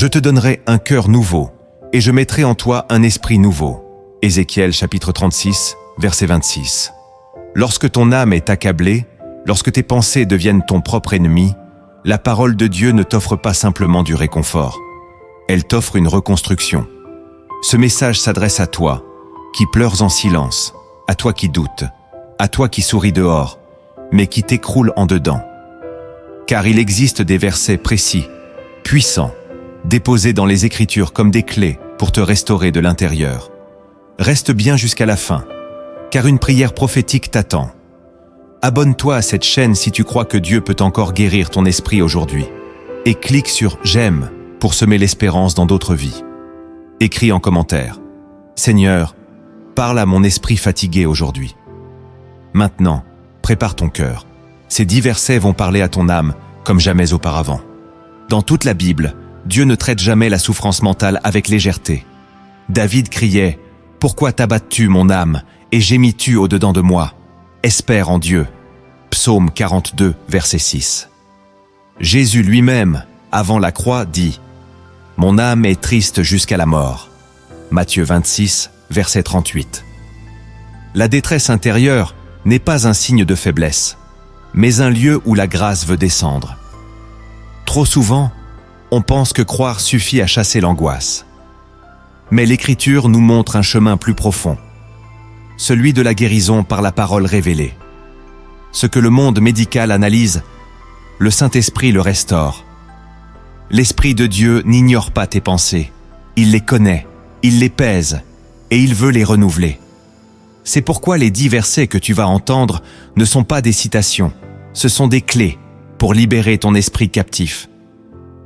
Je te donnerai un cœur nouveau, et je mettrai en toi un esprit nouveau. Ézéchiel chapitre 36, verset 26. Lorsque ton âme est accablée, lorsque tes pensées deviennent ton propre ennemi, la parole de Dieu ne t'offre pas simplement du réconfort. Elle t'offre une reconstruction. Ce message s'adresse à toi, qui pleures en silence, à toi qui doutes, à toi qui souris dehors, mais qui t'écroule en dedans. Car il existe des versets précis, puissants, déposés dans les Écritures comme des clés pour te restaurer de l'intérieur. Reste bien jusqu'à la fin, car une prière prophétique t'attend. Abonne-toi à cette chaîne si tu crois que Dieu peut encore guérir ton esprit aujourd'hui. Et clique sur « J'aime » pour semer l'espérance dans d'autres vies. Écris en commentaire « Seigneur, parle à mon esprit fatigué aujourd'hui. » Maintenant, prépare ton cœur. Ces 10 versets vont parler à ton âme comme jamais auparavant. Dans toute la Bible, Dieu ne traite jamais la souffrance mentale avec légèreté. David criait « Pourquoi t'abattes-tu, mon âme, et gémis-tu au-dedans de moi ? Espère en Dieu. » Psaume 42, verset 6. Jésus lui-même, avant la croix, dit « Mon âme est triste jusqu'à la mort. » Matthieu 26, verset 38. La détresse intérieure n'est pas un signe de faiblesse, mais un lieu où la grâce veut descendre. Trop souvent, on pense que croire suffit à chasser l'angoisse. Mais l'Écriture nous montre un chemin plus profond, celui de la guérison par la parole révélée. Ce que le monde médical analyse, le Saint-Esprit le restaure. L'Esprit de Dieu n'ignore pas tes pensées, il les connaît, il les pèse, et il veut les renouveler. C'est pourquoi les 10 versets que tu vas entendre ne sont pas des citations, ce sont des clés pour libérer ton esprit captif.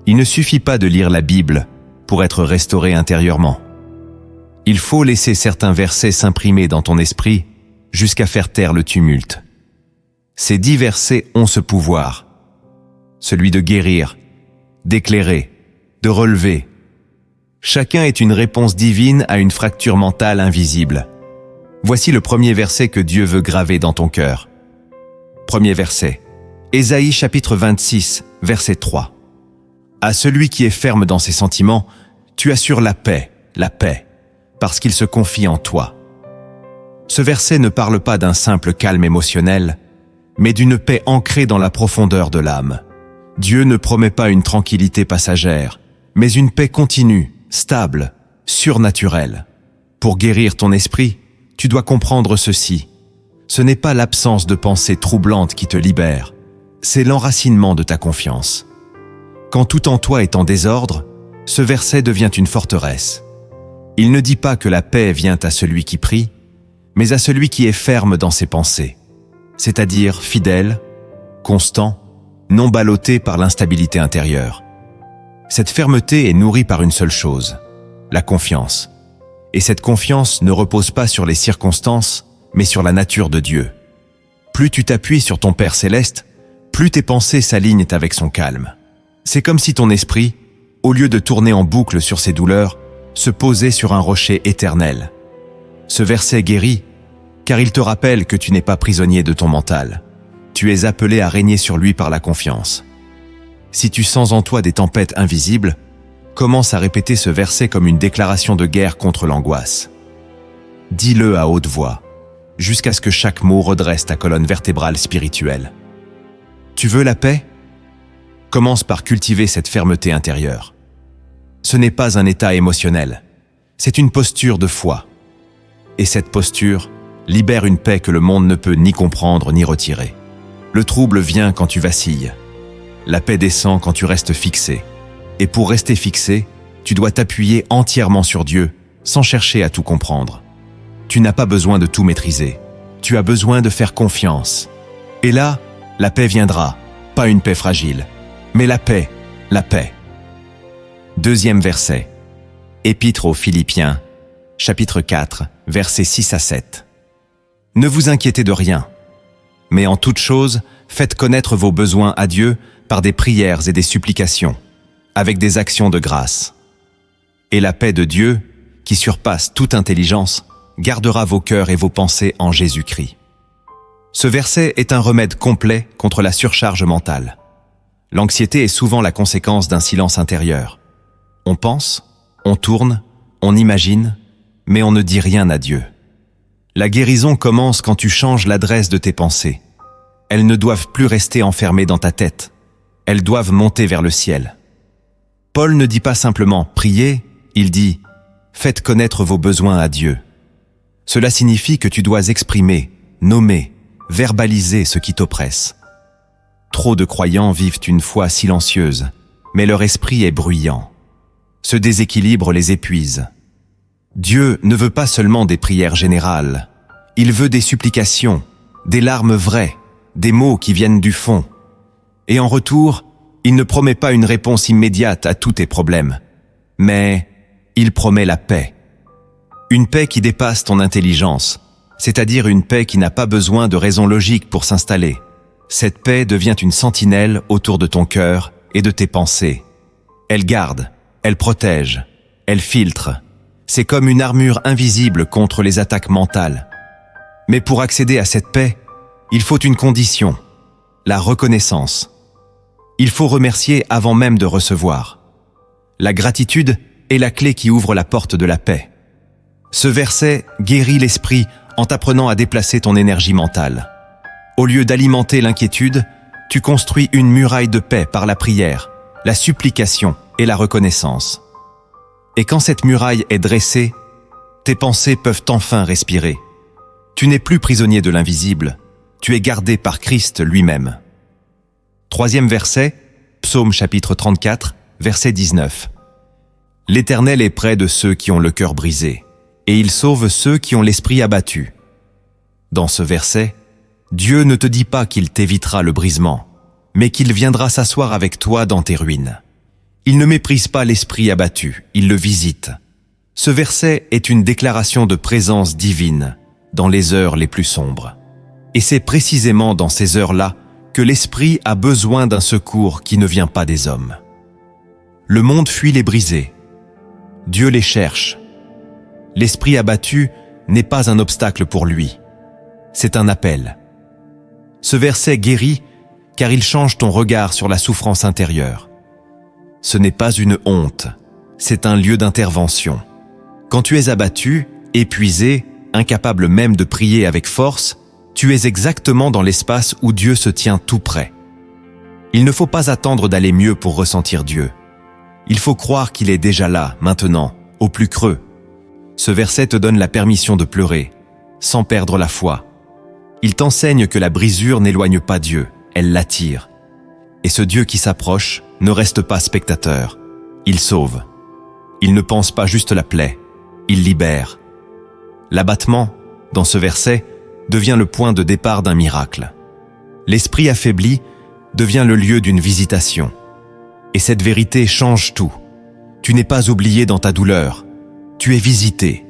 Il ne suffit pas de lire la Bible pour être restauré intérieurement. Il faut laisser certains versets s'imprimer dans ton esprit jusqu'à faire taire le tumulte. Ces 10 versets ont ce pouvoir, celui de guérir, d'éclairer, de relever. Chacun est une réponse divine à une fracture mentale invisible. Voici le premier verset que Dieu veut graver dans ton cœur. Premier verset, Ésaïe chapitre 26, verset 3. À celui qui est ferme dans ses sentiments, tu assures la paix, parce qu'il se confie en toi. Ce verset ne parle pas d'un simple calme émotionnel, mais d'une paix ancrée dans la profondeur de l'âme. Dieu ne promet pas une tranquillité passagère, mais une paix continue, stable, surnaturelle. Pour guérir ton esprit, tu dois comprendre ceci. Ce n'est pas l'absence de pensées troublantes qui te libère, c'est l'enracinement de ta confiance. Quand tout en toi est en désordre, ce verset devient une forteresse. Il ne dit pas que la paix vient à celui qui prie, mais à celui qui est ferme dans ses pensées, c'est-à-dire fidèle, constant, non ballotté par l'instabilité intérieure. Cette fermeté est nourrie par une seule chose, la confiance. Et cette confiance ne repose pas sur les circonstances, mais sur la nature de Dieu. Plus tu t'appuies sur ton Père céleste, plus tes pensées s'alignent avec son calme. C'est comme si ton esprit, au lieu de tourner en boucle sur ses douleurs, se posait sur un rocher éternel. Ce verset guérit, car il te rappelle que tu n'es pas prisonnier de ton mental. Tu es appelé à régner sur lui par la confiance. Si tu sens en toi des tempêtes invisibles, commence à répéter ce verset comme une déclaration de guerre contre l'angoisse. Dis-le à haute voix, jusqu'à ce que chaque mot redresse ta colonne vertébrale spirituelle. Tu veux la paix ? Commence par cultiver cette fermeté intérieure. Ce n'est pas un état émotionnel, c'est une posture de foi. Et cette posture libère une paix que le monde ne peut ni comprendre ni retirer. Le trouble vient quand tu vacilles. La paix descend quand tu restes fixé. Et pour rester fixé, tu dois t'appuyer entièrement sur Dieu, sans chercher à tout comprendre. Tu n'as pas besoin de tout maîtriser. Tu as besoin de faire confiance. Et là, la paix viendra, pas une paix fragile, mais la paix. Deuxième verset. Épître aux Philippiens, chapitre 4, versets 6 à 7. Ne vous inquiétez de rien, mais en toute chose, faites connaître vos besoins à Dieu par des prières et des supplications, avec des actions de grâce. Et la paix de Dieu, qui surpasse toute intelligence, gardera vos cœurs et vos pensées en Jésus-Christ. Ce verset est un remède complet contre la surcharge mentale. L'anxiété est souvent la conséquence d'un silence intérieur. On pense, on tourne, on imagine, mais on ne dit rien à Dieu. La guérison commence quand tu changes l'adresse de tes pensées. Elles ne doivent plus rester enfermées dans ta tête. Elles doivent monter vers le ciel. Paul ne dit pas simplement « priez », il dit « faites connaître vos besoins à Dieu ». Cela signifie que tu dois exprimer, nommer, verbaliser ce qui t'oppresse. Trop de croyants vivent une foi silencieuse, mais leur esprit est bruyant. Ce déséquilibre les épuise. Dieu ne veut pas seulement des prières générales. Il veut des supplications, des larmes vraies, des mots qui viennent du fond. Et en retour, il ne promet pas une réponse immédiate à tous tes problèmes. Mais il promet la paix. Une paix qui dépasse ton intelligence, c'est-à-dire une paix qui n'a pas besoin de raisons logiques pour s'installer. Cette paix devient une sentinelle autour de ton cœur et de tes pensées. Elle garde, elle protège, elle filtre. C'est comme une armure invisible contre les attaques mentales. Mais pour accéder à cette paix, il faut une condition, la reconnaissance. Il faut remercier avant même de recevoir. La gratitude est la clé qui ouvre la porte de la paix. Ce verset guérit l'esprit en t'apprenant à déplacer ton énergie mentale. Au lieu d'alimenter l'inquiétude, tu construis une muraille de paix par la prière, la supplication et la reconnaissance. Et quand cette muraille est dressée, tes pensées peuvent enfin respirer. Tu n'es plus prisonnier de l'invisible, tu es gardé par Christ lui-même. 3e verset, Psaume chapitre 34, verset 19. L'Éternel est près de ceux qui ont le cœur brisé, et il sauve ceux qui ont l'esprit abattu. Dans ce verset, Dieu ne te dit pas qu'il t'évitera le brisement, mais qu'il viendra s'asseoir avec toi dans tes ruines. Il ne méprise pas l'esprit abattu, il le visite. Ce verset est une déclaration de présence divine dans les heures les plus sombres. Et c'est précisément dans ces heures-là que l'esprit a besoin d'un secours qui ne vient pas des hommes. Le monde fuit les brisés. Dieu les cherche. L'esprit abattu n'est pas un obstacle pour lui. C'est un appel. Ce verset guérit car il change ton regard sur la souffrance intérieure. Ce n'est pas une honte, c'est un lieu d'intervention. Quand tu es abattu, épuisé, incapable même de prier avec force, tu es exactement dans l'espace où Dieu se tient tout près. Il ne faut pas attendre d'aller mieux pour ressentir Dieu. Il faut croire qu'il est déjà là, maintenant, au plus creux. Ce verset te donne la permission de pleurer, sans perdre la foi. Il t'enseigne que la brisure n'éloigne pas Dieu, elle l'attire. Et ce Dieu qui s'approche ne reste pas spectateur, il sauve. Il ne pense pas juste la plaie, il libère. L'abattement, dans ce verset, devient le point de départ d'un miracle. L'esprit affaibli devient le lieu d'une visitation. Et cette vérité change tout. Tu n'es pas oublié dans ta douleur, tu es visité.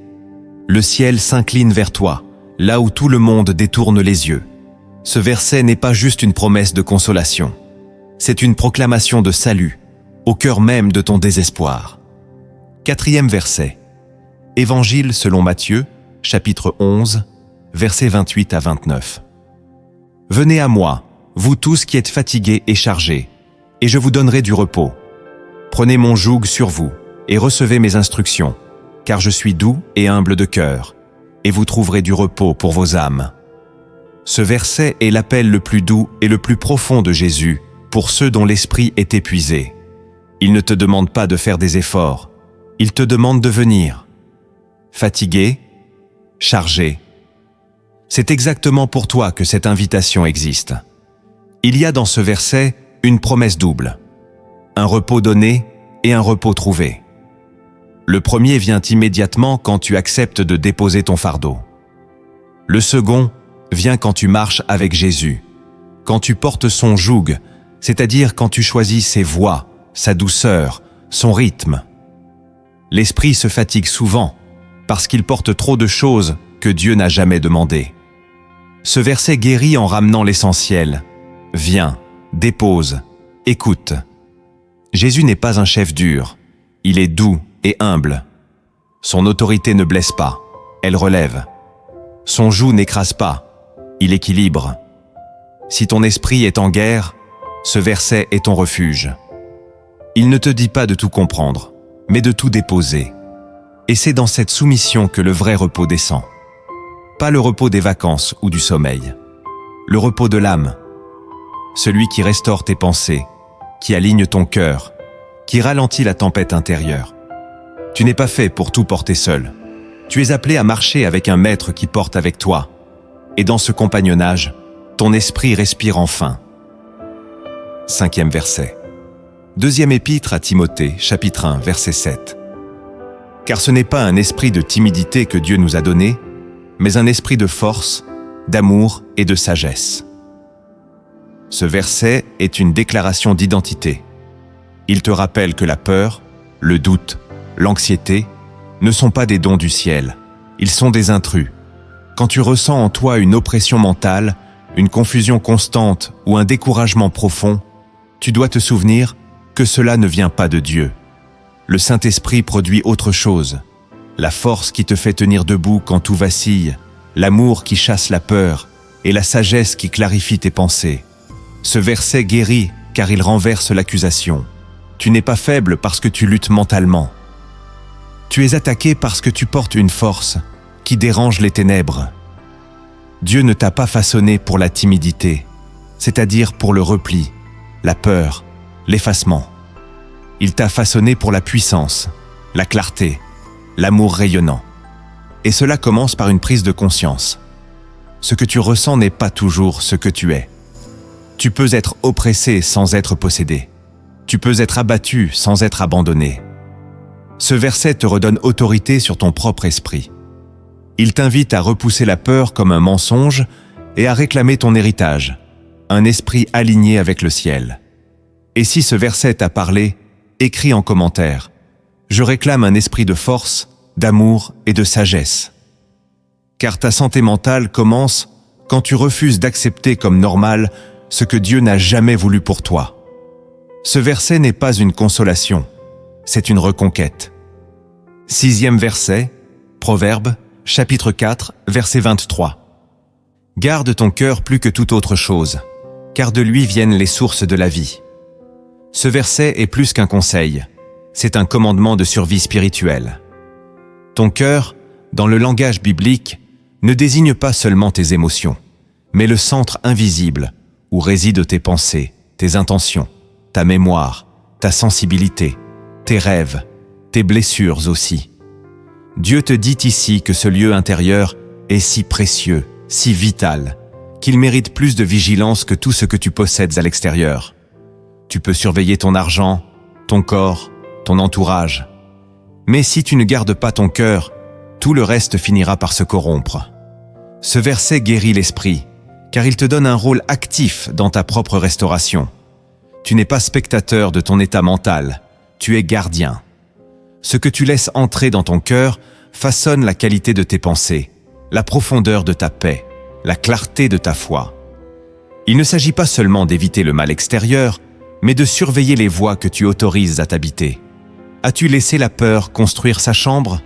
Le ciel s'incline vers toi, là où tout le monde détourne les yeux. Ce verset n'est pas juste une promesse de consolation. C'est une proclamation de salut, au cœur même de ton désespoir. 4e verset. Évangile selon Matthieu, chapitre 11, versets 28 à 29. Venez à moi, vous tous qui êtes fatigués et chargés, et je vous donnerai du repos. Prenez mon joug sur vous, et recevez mes instructions, car je suis doux et humble de cœur, et vous trouverez du repos pour vos âmes. Ce verset est l'appel le plus doux et le plus profond de Jésus pour ceux dont l'esprit est épuisé. Il ne te demande pas de faire des efforts, il te demande de venir. Fatigué, chargé. C'est exactement pour toi que cette invitation existe. Il y a dans ce verset une promesse double. Un repos donné et un repos trouvé. Le premier vient immédiatement quand tu acceptes de déposer ton fardeau. Le second vient quand tu marches avec Jésus, quand tu portes son joug, c'est-à-dire quand tu choisis ses voies, sa douceur, son rythme. L'esprit se fatigue souvent parce qu'il porte trop de choses que Dieu n'a jamais demandées. Ce verset guérit en ramenant l'essentiel. Viens, dépose, écoute. Jésus n'est pas un chef dur, il est doux et humble. Son autorité ne blesse pas, elle relève. Son joug n'écrase pas, il équilibre. Si ton esprit est en guerre, ce verset est ton refuge. Il ne te dit pas de tout comprendre, mais de tout déposer. Et c'est dans cette soumission que le vrai repos descend. Pas le repos des vacances ou du sommeil. Le repos de l'âme. Celui qui restaure tes pensées, qui aligne ton cœur, qui ralentit la tempête intérieure. Tu n'es pas fait pour tout porter seul. Tu es appelé à marcher avec un maître qui porte avec toi. Et dans ce compagnonnage, ton esprit respire enfin. 5e verset. 2e épître à Timothée, chapitre 1, verset 7. Car ce n'est pas un esprit de timidité que Dieu nous a donné, mais un esprit de force, d'amour et de sagesse. Ce verset est une déclaration d'identité. Il te rappelle que la peur, le doute, l'anxiété ne sont pas des dons du ciel, ils sont des intrus. Quand tu ressens en toi une oppression mentale, une confusion constante ou un découragement profond, tu dois te souvenir que cela ne vient pas de Dieu. Le Saint-Esprit produit autre chose, la force qui te fait tenir debout quand tout vacille, l'amour qui chasse la peur et la sagesse qui clarifie tes pensées. Ce verset guérit car il renverse l'accusation. Tu n'es pas faible parce que tu luttes mentalement. Tu es attaqué parce que tu portes une force qui dérange les ténèbres. Dieu ne t'a pas façonné pour la timidité, c'est-à-dire pour le repli, la peur, l'effacement. Il t'a façonné pour la puissance, la clarté, l'amour rayonnant. Et cela commence par une prise de conscience. Ce que tu ressens n'est pas toujours ce que tu es. Tu peux être oppressé sans être possédé. Tu peux être abattu sans être abandonné. Ce verset te redonne autorité sur ton propre esprit. Il t'invite à repousser la peur comme un mensonge et à réclamer ton héritage, un esprit aligné avec le ciel. Et si ce verset t'a parlé, écris en commentaire. Je réclame un esprit de force, d'amour et de sagesse. Car ta santé mentale commence quand tu refuses d'accepter comme normal ce que Dieu n'a jamais voulu pour toi. Ce verset n'est pas une consolation, c'est une reconquête. 6e verset, Proverbe, chapitre 4, verset 23. Garde ton cœur plus que toute autre chose, car de lui viennent les sources de la vie. Ce verset est plus qu'un conseil, c'est un commandement de survie spirituelle. Ton cœur, dans le langage biblique, ne désigne pas seulement tes émotions, mais le centre invisible où résident tes pensées, tes intentions, ta mémoire, ta sensibilité, tes rêves, tes blessures aussi. Dieu te dit ici que ce lieu intérieur est si précieux, si vital, qu'il mérite plus de vigilance que tout ce que tu possèdes à l'extérieur. Tu peux surveiller ton argent, ton corps, ton entourage. Mais si tu ne gardes pas ton cœur, tout le reste finira par se corrompre. Ce verset guérit l'esprit, car il te donne un rôle actif dans ta propre restauration. Tu n'es pas spectateur de ton état mental, tu es gardien. Ce que tu laisses entrer dans ton cœur façonne la qualité de tes pensées, la profondeur de ta paix, la clarté de ta foi. Il ne s'agit pas seulement d'éviter le mal extérieur, mais de surveiller les voies que tu autorises à t'habiter. As-tu laissé la peur construire sa chambre?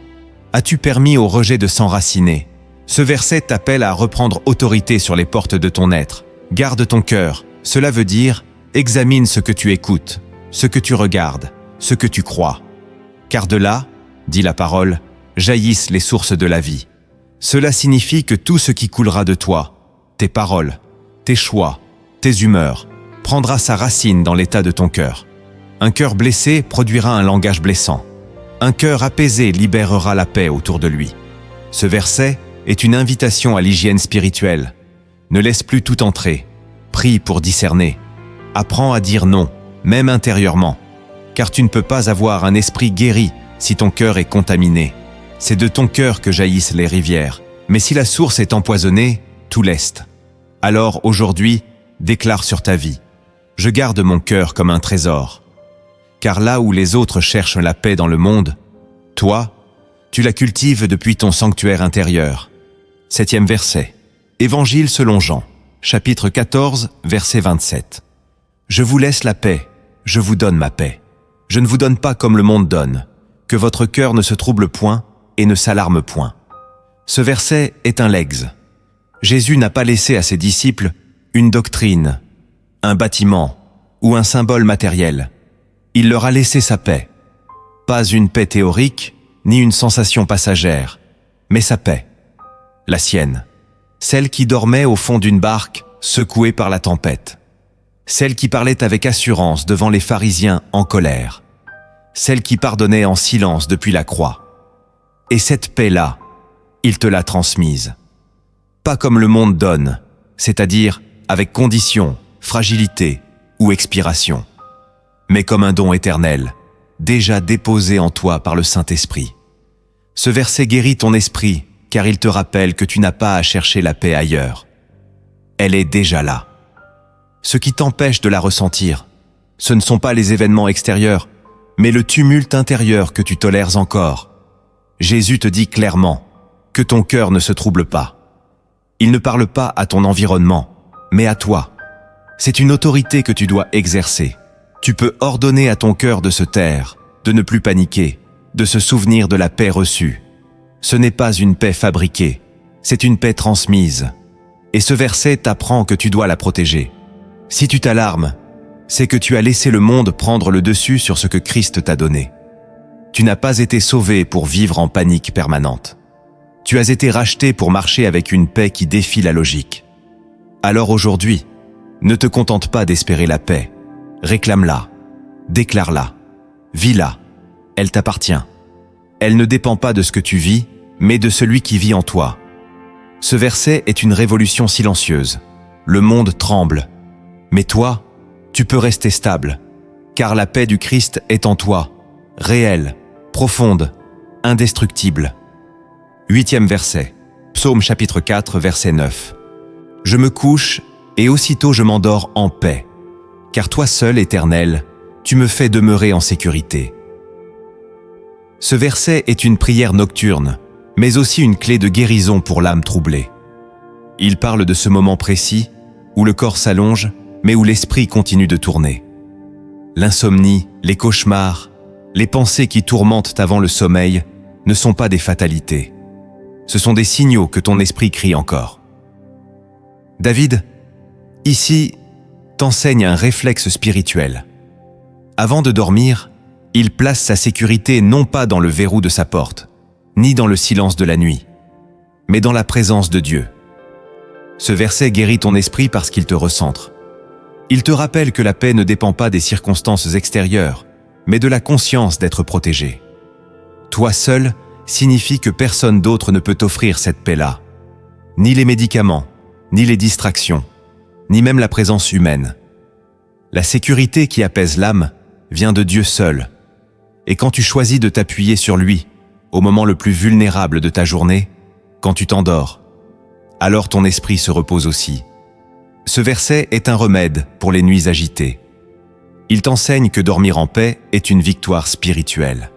As-tu permis au rejet de s'enraciner? Ce verset t'appelle à reprendre autorité sur les portes de ton être. Garde ton cœur, cela veut dire examine ce que tu écoutes, ce que tu regardes, ce que tu crois. Car de là, dit la parole, jaillissent les sources de la vie. Cela signifie que tout ce qui coulera de toi, tes paroles, tes choix, tes humeurs, prendra sa racine dans l'état de ton cœur. Un cœur blessé produira un langage blessant. Un cœur apaisé libérera la paix autour de lui. Ce verset est une invitation à l'hygiène spirituelle. Ne laisse plus tout entrer. Prie pour discerner. Apprends à dire non, même intérieurement. Car tu ne peux pas avoir un esprit guéri si ton cœur est contaminé. C'est de ton cœur que jaillissent les rivières. Mais si la source est empoisonnée, tout l'est. Alors aujourd'hui, déclare sur ta vie. Je garde mon cœur comme un trésor. Car là où les autres cherchent la paix dans le monde, toi, tu la cultives depuis ton sanctuaire intérieur. 7e verset. Évangile selon Jean, chapitre 14, verset 27. Je vous laisse la paix, je vous donne ma paix. Je ne vous donne pas comme le monde donne, que votre cœur ne se trouble point et ne s'alarme point. Ce verset est un legs. Jésus n'a pas laissé à ses disciples une doctrine, un bâtiment ou un symbole matériel. Il leur a laissé sa paix. Pas une paix théorique, ni une sensation passagère, mais sa paix, la sienne, celle qui dormait au fond d'une barque secouée par la tempête, celle qui parlait avec assurance devant les pharisiens en colère, celle qui pardonnait en silence depuis la croix. Et cette paix-là, il te l'a transmise. Pas comme le monde donne, c'est-à-dire avec conditions, fragilité ou expiration, mais comme un don éternel, déjà déposé en toi par le Saint-Esprit. Ce verset guérit ton esprit, car il te rappelle que tu n'as pas à chercher la paix ailleurs. Elle est déjà là. Ce qui t'empêche de la ressentir, ce ne sont pas les événements extérieurs, mais le tumulte intérieur que tu tolères encore. Jésus te dit clairement que ton cœur ne se trouble pas. Il ne parle pas à ton environnement, mais à toi. C'est une autorité que tu dois exercer. Tu peux ordonner à ton cœur de se taire, de ne plus paniquer, de se souvenir de la paix reçue. Ce n'est pas une paix fabriquée, c'est une paix transmise. Et ce verset t'apprend que tu dois la protéger. Si tu t'alarmes, c'est que tu as laissé le monde prendre le dessus sur ce que Christ t'a donné. Tu n'as pas été sauvé pour vivre en panique permanente. Tu as été racheté pour marcher avec une paix qui défie la logique. Alors aujourd'hui, ne te contente pas d'espérer la paix. Réclame-la, déclare-la, vis-la. Elle t'appartient. Elle ne dépend pas de ce que tu vis, mais de celui qui vit en toi. Ce verset est une révolution silencieuse. Le monde tremble. Mais toi, tu peux rester stable, car la paix du Christ est en toi, réelle, profonde, indestructible. 8e verset, Psaume chapitre 4, verset 9. Je me couche et aussitôt je m'endors en paix, car toi seul, Éternel, tu me fais demeurer en sécurité. Ce verset est une prière nocturne, mais aussi une clé de guérison pour l'âme troublée. Il parle de ce moment précis où le corps s'allonge, mais où l'esprit continue de tourner. L'insomnie, les cauchemars, les pensées qui tourmentent avant le sommeil ne sont pas des fatalités. Ce sont des signaux que ton esprit crie encore. David, ici, t'enseigne un réflexe spirituel. Avant de dormir, il place sa sécurité non pas dans le verrou de sa porte, ni dans le silence de la nuit, mais dans la présence de Dieu. Ce verset guérit ton esprit parce qu'il te recentre. Il te rappelle que la paix ne dépend pas des circonstances extérieures, mais de la conscience d'être protégé. Toi seul signifie que personne d'autre ne peut t'offrir cette paix-là. Ni les médicaments, ni les distractions, ni même la présence humaine. La sécurité qui apaise l'âme vient de Dieu seul. Et quand tu choisis de t'appuyer sur lui, au moment le plus vulnérable de ta journée, quand tu t'endors, alors ton esprit se repose aussi. Ce verset est un remède pour les nuits agitées. Il t'enseigne que dormir en paix est une victoire spirituelle.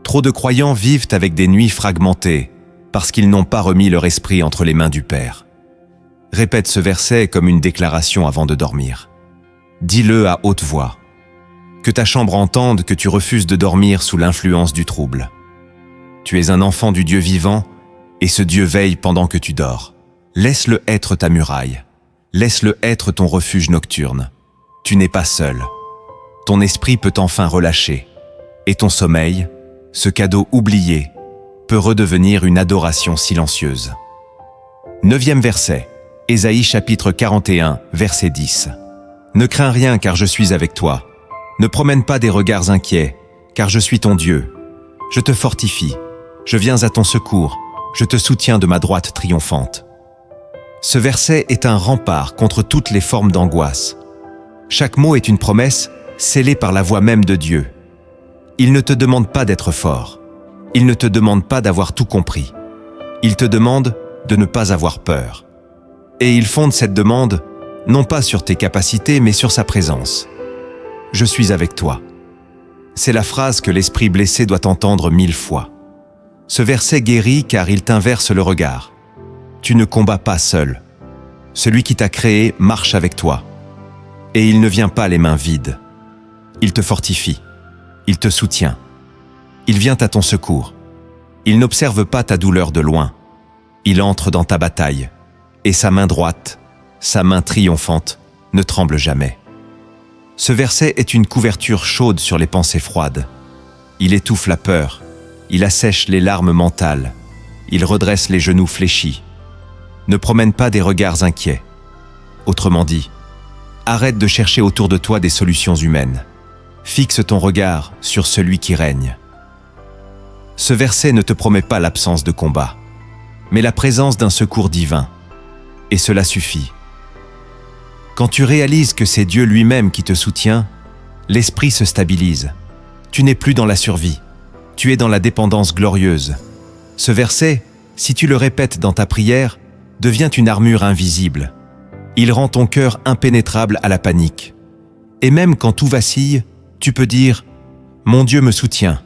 Trop de croyants vivent avec des nuits fragmentées parce qu'ils n'ont pas remis leur esprit entre les mains du Père. Répète ce verset comme une déclaration avant de dormir. Dis-le à haute voix. Que ta chambre entende que tu refuses de dormir sous l'influence du trouble. Tu es un enfant du Dieu vivant et ce Dieu veille pendant que tu dors. Laisse-le être ta muraille. Laisse-le être ton refuge nocturne. Tu n'es pas seul. Ton esprit peut enfin relâcher. Et ton sommeil, ce cadeau oublié, peut redevenir une adoration silencieuse. 9e verset, Ésaïe chapitre 41, verset 10. Ne crains rien car je suis avec toi. Ne promène pas des regards inquiets, car je suis ton Dieu. Je te fortifie, je viens à ton secours, je te soutiens de ma droite triomphante. Ce verset est un rempart contre toutes les formes d'angoisse. Chaque mot est une promesse scellée par la voix même de Dieu. Il ne te demande pas d'être fort. Il ne te demande pas d'avoir tout compris. Il te demande de ne pas avoir peur. Et il fonde cette demande non pas sur tes capacités, mais sur sa présence. Je suis avec toi. C'est la phrase que l'esprit blessé doit entendre 1000 fois. Ce verset guérit car il t'inverse le regard. Tu ne combats pas seul. Celui qui t'a créé marche avec toi. Et il ne vient pas les mains vides. Il te fortifie. Il te soutient. Il vient à ton secours. Il n'observe pas ta douleur de loin. Il entre dans ta bataille. Et sa main droite, sa main triomphante, ne tremble jamais. Ce verset est une couverture chaude sur les pensées froides. Il étouffe la peur. Il assèche les larmes mentales. Il redresse les genoux fléchis. Ne promène pas des regards inquiets. Autrement dit, arrête de chercher autour de toi des solutions humaines. Fixe ton regard sur celui qui règne. Ce verset ne te promet pas l'absence de combat, mais la présence d'un secours divin. Et cela suffit. Quand tu réalises que c'est Dieu lui-même qui te soutient, l'esprit se stabilise. Tu n'es plus dans la survie, tu es dans la dépendance glorieuse. Ce verset, si tu le répètes dans ta prière, devient une armure invisible. Il rend ton cœur impénétrable à la panique. Et même quand tout vacille, tu peux dire « Mon Dieu me soutient,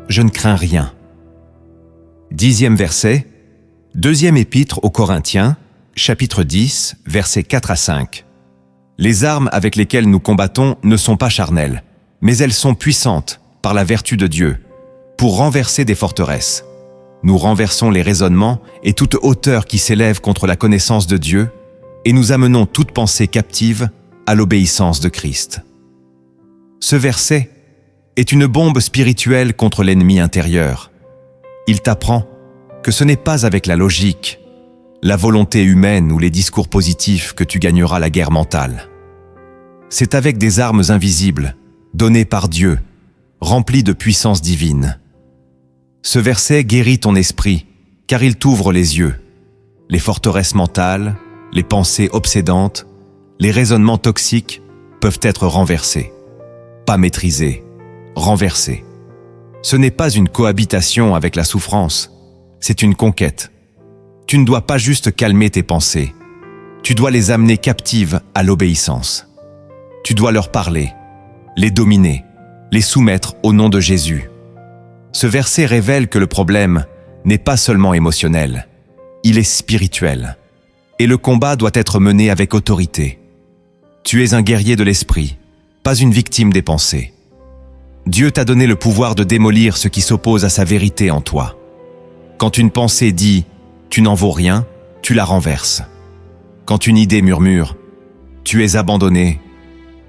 je ne crains rien ». 10e verset, 2e épître aux Corinthiens, chapitre 10, versets 4 à 5. Les armes avec lesquelles nous combattons ne sont pas charnelles, mais elles sont puissantes par la vertu de Dieu, pour renverser des forteresses. Nous renversons les raisonnements et toute hauteur qui s'élève contre la connaissance de Dieu, et nous amenons toute pensée captive à l'obéissance de Christ. Ce verset est une bombe spirituelle contre l'ennemi intérieur. Il t'apprend que ce n'est pas avec la logique, la volonté humaine ou les discours positifs que tu gagneras la guerre mentale. C'est avec des armes invisibles, données par Dieu, remplies de puissance divine. Ce verset guérit ton esprit, car il t'ouvre les yeux. Les forteresses mentales, les pensées obsédantes, les raisonnements toxiques peuvent être renversés. Pas maîtrisés, renversés. Ce n'est pas une cohabitation avec la souffrance, c'est une conquête. Tu ne dois pas juste calmer tes pensées, tu dois les amener captives à l'obéissance. Tu dois leur parler, les dominer, les soumettre au nom de Jésus. Ce verset révèle que le problème n'est pas seulement émotionnel, il est spirituel. Et le combat doit être mené avec autorité. Tu es un guerrier de l'esprit, pas une victime des pensées. Dieu t'a donné le pouvoir de démolir ce qui s'oppose à sa vérité en toi. Quand une pensée dit « tu n'en vaux rien », tu la renverses. Quand une idée murmure « tu es abandonné »,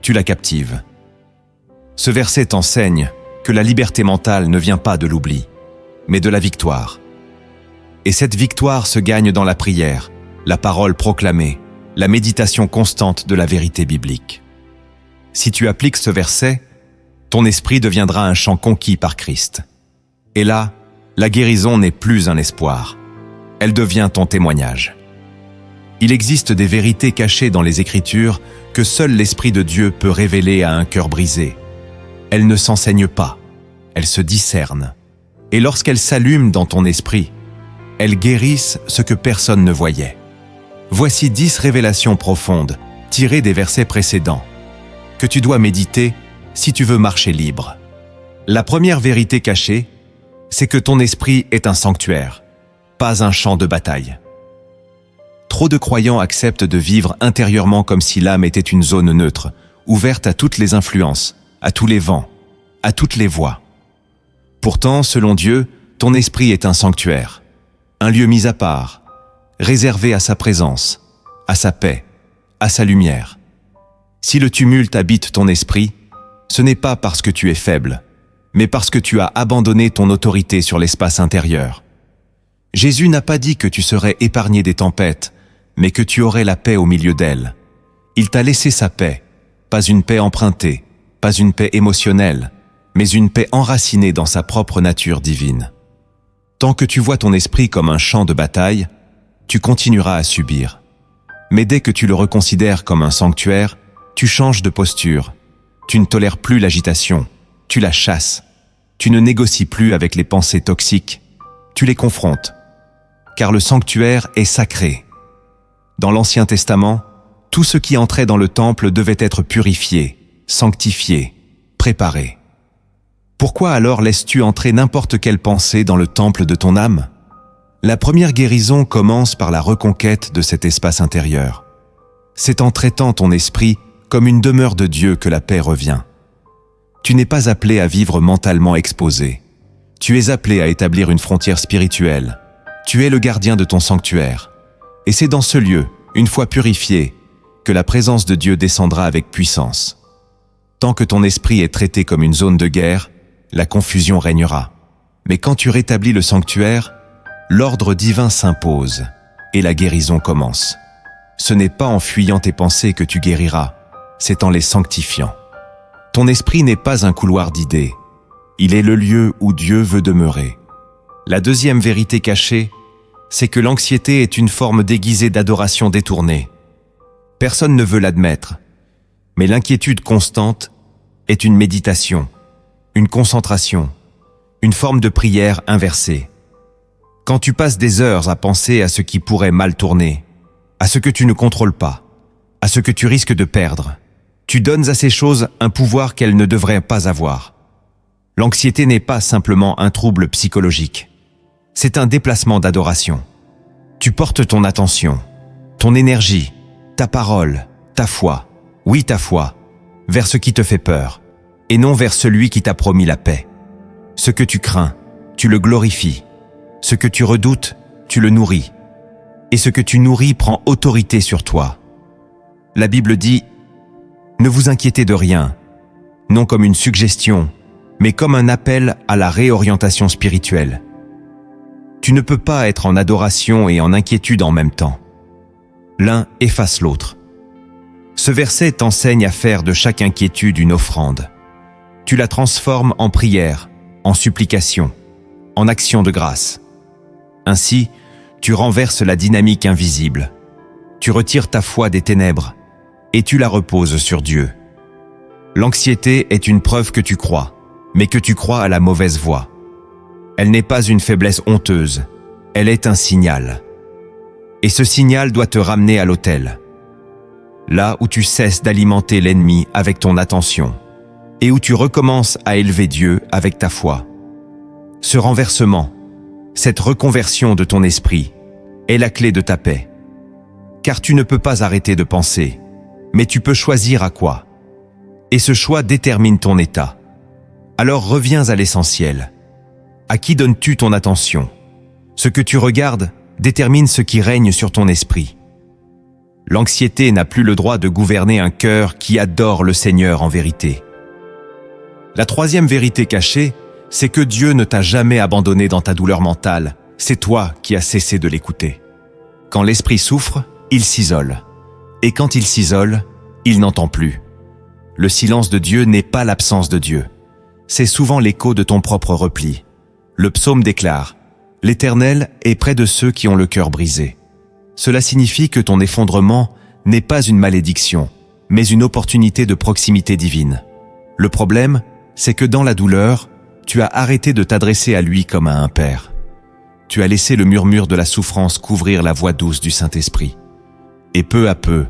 tu la captives. Ce verset t'enseigne que la liberté mentale ne vient pas de l'oubli, mais de la victoire. Et cette victoire se gagne dans la prière, la parole proclamée, la méditation constante de la vérité biblique. Si tu appliques ce verset, ton esprit deviendra un champ conquis par Christ. Et là, la guérison n'est plus un espoir. Elle devient ton témoignage. Il existe des vérités cachées dans les Écritures que seul l'Esprit de Dieu peut révéler à un cœur brisé. Elles ne s'enseignent pas, elles se discernent. Et lorsqu'elles s'allument dans ton esprit, elles guérissent ce que personne ne voyait. Voici 10 révélations profondes, tirées des versets précédents, que tu dois méditer si tu veux marcher libre. La première vérité cachée, c'est que ton esprit est un sanctuaire, pas un champ de bataille. Trop de croyants acceptent de vivre intérieurement comme si l'âme était une zone neutre, ouverte à toutes les influences, à tous les vents, à toutes les voies. Pourtant, selon Dieu, ton esprit est un sanctuaire, un lieu mis à part, réservé à sa présence, à sa paix, à sa lumière. Si le tumulte habite ton esprit, ce n'est pas parce que tu es faible, mais parce que tu as abandonné ton autorité sur l'espace intérieur. Jésus n'a pas dit que tu serais épargné des tempêtes, mais que tu aurais la paix au milieu d'elles. Il t'a laissé sa paix, pas une paix empruntée, pas une paix émotionnelle, mais une paix enracinée dans sa propre nature divine. Tant que tu vois ton esprit comme un champ de bataille, tu continueras à subir. Mais dès que tu le reconsidères comme un sanctuaire, tu changes de posture. Tu ne tolères plus l'agitation, tu la chasses. Tu ne négocies plus avec les pensées toxiques, tu les confrontes. Car le sanctuaire est sacré. Dans l'Ancien Testament, tout ce qui entrait dans le temple devait être purifié, sanctifié, préparé. Pourquoi alors laisses-tu entrer n'importe quelle pensée dans le temple de ton âme ? La première guérison commence par la reconquête de cet espace intérieur. C'est en traitant ton esprit comme une demeure de Dieu que la paix revient. Tu n'es pas appelé à vivre mentalement exposé. Tu es appelé à établir une frontière spirituelle. Tu es le gardien de ton sanctuaire. Et c'est dans ce lieu, une fois purifié, que la présence de Dieu descendra avec puissance. Tant que ton esprit est traité comme une zone de guerre, la confusion régnera. Mais quand tu rétablis le sanctuaire, l'ordre divin s'impose et la guérison commence. Ce n'est pas en fuyant tes pensées que tu guériras, c'est en les sanctifiant. Ton esprit n'est pas un couloir d'idées, il est le lieu où Dieu veut demeurer. La deuxième vérité cachée, c'est que l'anxiété est une forme déguisée d'adoration détournée. Personne ne veut l'admettre, mais l'inquiétude constante est une méditation, une concentration, une forme de prière inversée. Quand tu passes des heures à penser à ce qui pourrait mal tourner, à ce que tu ne contrôles pas, à ce que tu risques de perdre, tu donnes à ces choses un pouvoir qu'elles ne devraient pas avoir. L'anxiété n'est pas simplement un trouble psychologique, c'est un déplacement d'adoration. Tu portes ton attention, ton énergie, ta parole, ta foi, oui ta foi, vers ce qui te fait peur, et non vers celui qui t'a promis la paix. Ce que tu crains, tu le glorifies. Ce que tu redoutes, tu le nourris. Et ce que tu nourris prend autorité sur toi. La Bible dit « Ne vous inquiétez de rien », non comme une suggestion, mais comme un appel à la réorientation spirituelle. Tu ne peux pas être en adoration et en inquiétude en même temps. L'un efface l'autre. Ce verset t'enseigne à faire de chaque inquiétude une offrande. Tu la transformes en prière, en supplication, en action de grâce. Ainsi, tu renverses la dynamique invisible. Tu retires ta foi des ténèbres et tu la reposes sur Dieu. L'anxiété est une preuve que tu crois, mais que tu crois à la mauvaise voie. Elle n'est pas une faiblesse honteuse, elle est un signal. Et ce signal doit te ramener à l'autel. Là où tu cesses d'alimenter l'ennemi avec ton attention et où tu recommences à élever Dieu avec ta foi. Ce renversement, cette reconversion de ton esprit est la clé de ta paix. Car tu ne peux pas arrêter de penser, mais tu peux choisir à quoi. Et ce choix détermine ton état. Alors reviens à l'essentiel. À qui donnes-tu ton attention? Ce que tu regardes détermine ce qui règne sur ton esprit. L'anxiété n'a plus le droit de gouverner un cœur qui adore le Seigneur en vérité. La troisième vérité cachée, c'est que Dieu ne t'a jamais abandonné dans ta douleur mentale, c'est toi qui as cessé de l'écouter. Quand l'esprit souffre, il s'isole. Et quand il s'isole, il n'entend plus. Le silence de Dieu n'est pas l'absence de Dieu. C'est souvent l'écho de ton propre repli. Le psaume déclare « L'Éternel est près de ceux qui ont le cœur brisé ». Cela signifie que ton effondrement n'est pas une malédiction, mais une opportunité de proximité divine. Le problème, c'est que dans la douleur, tu as arrêté de t'adresser à lui comme à un père. Tu as laissé le murmure de la souffrance couvrir la voix douce du Saint-Esprit. Et peu à peu,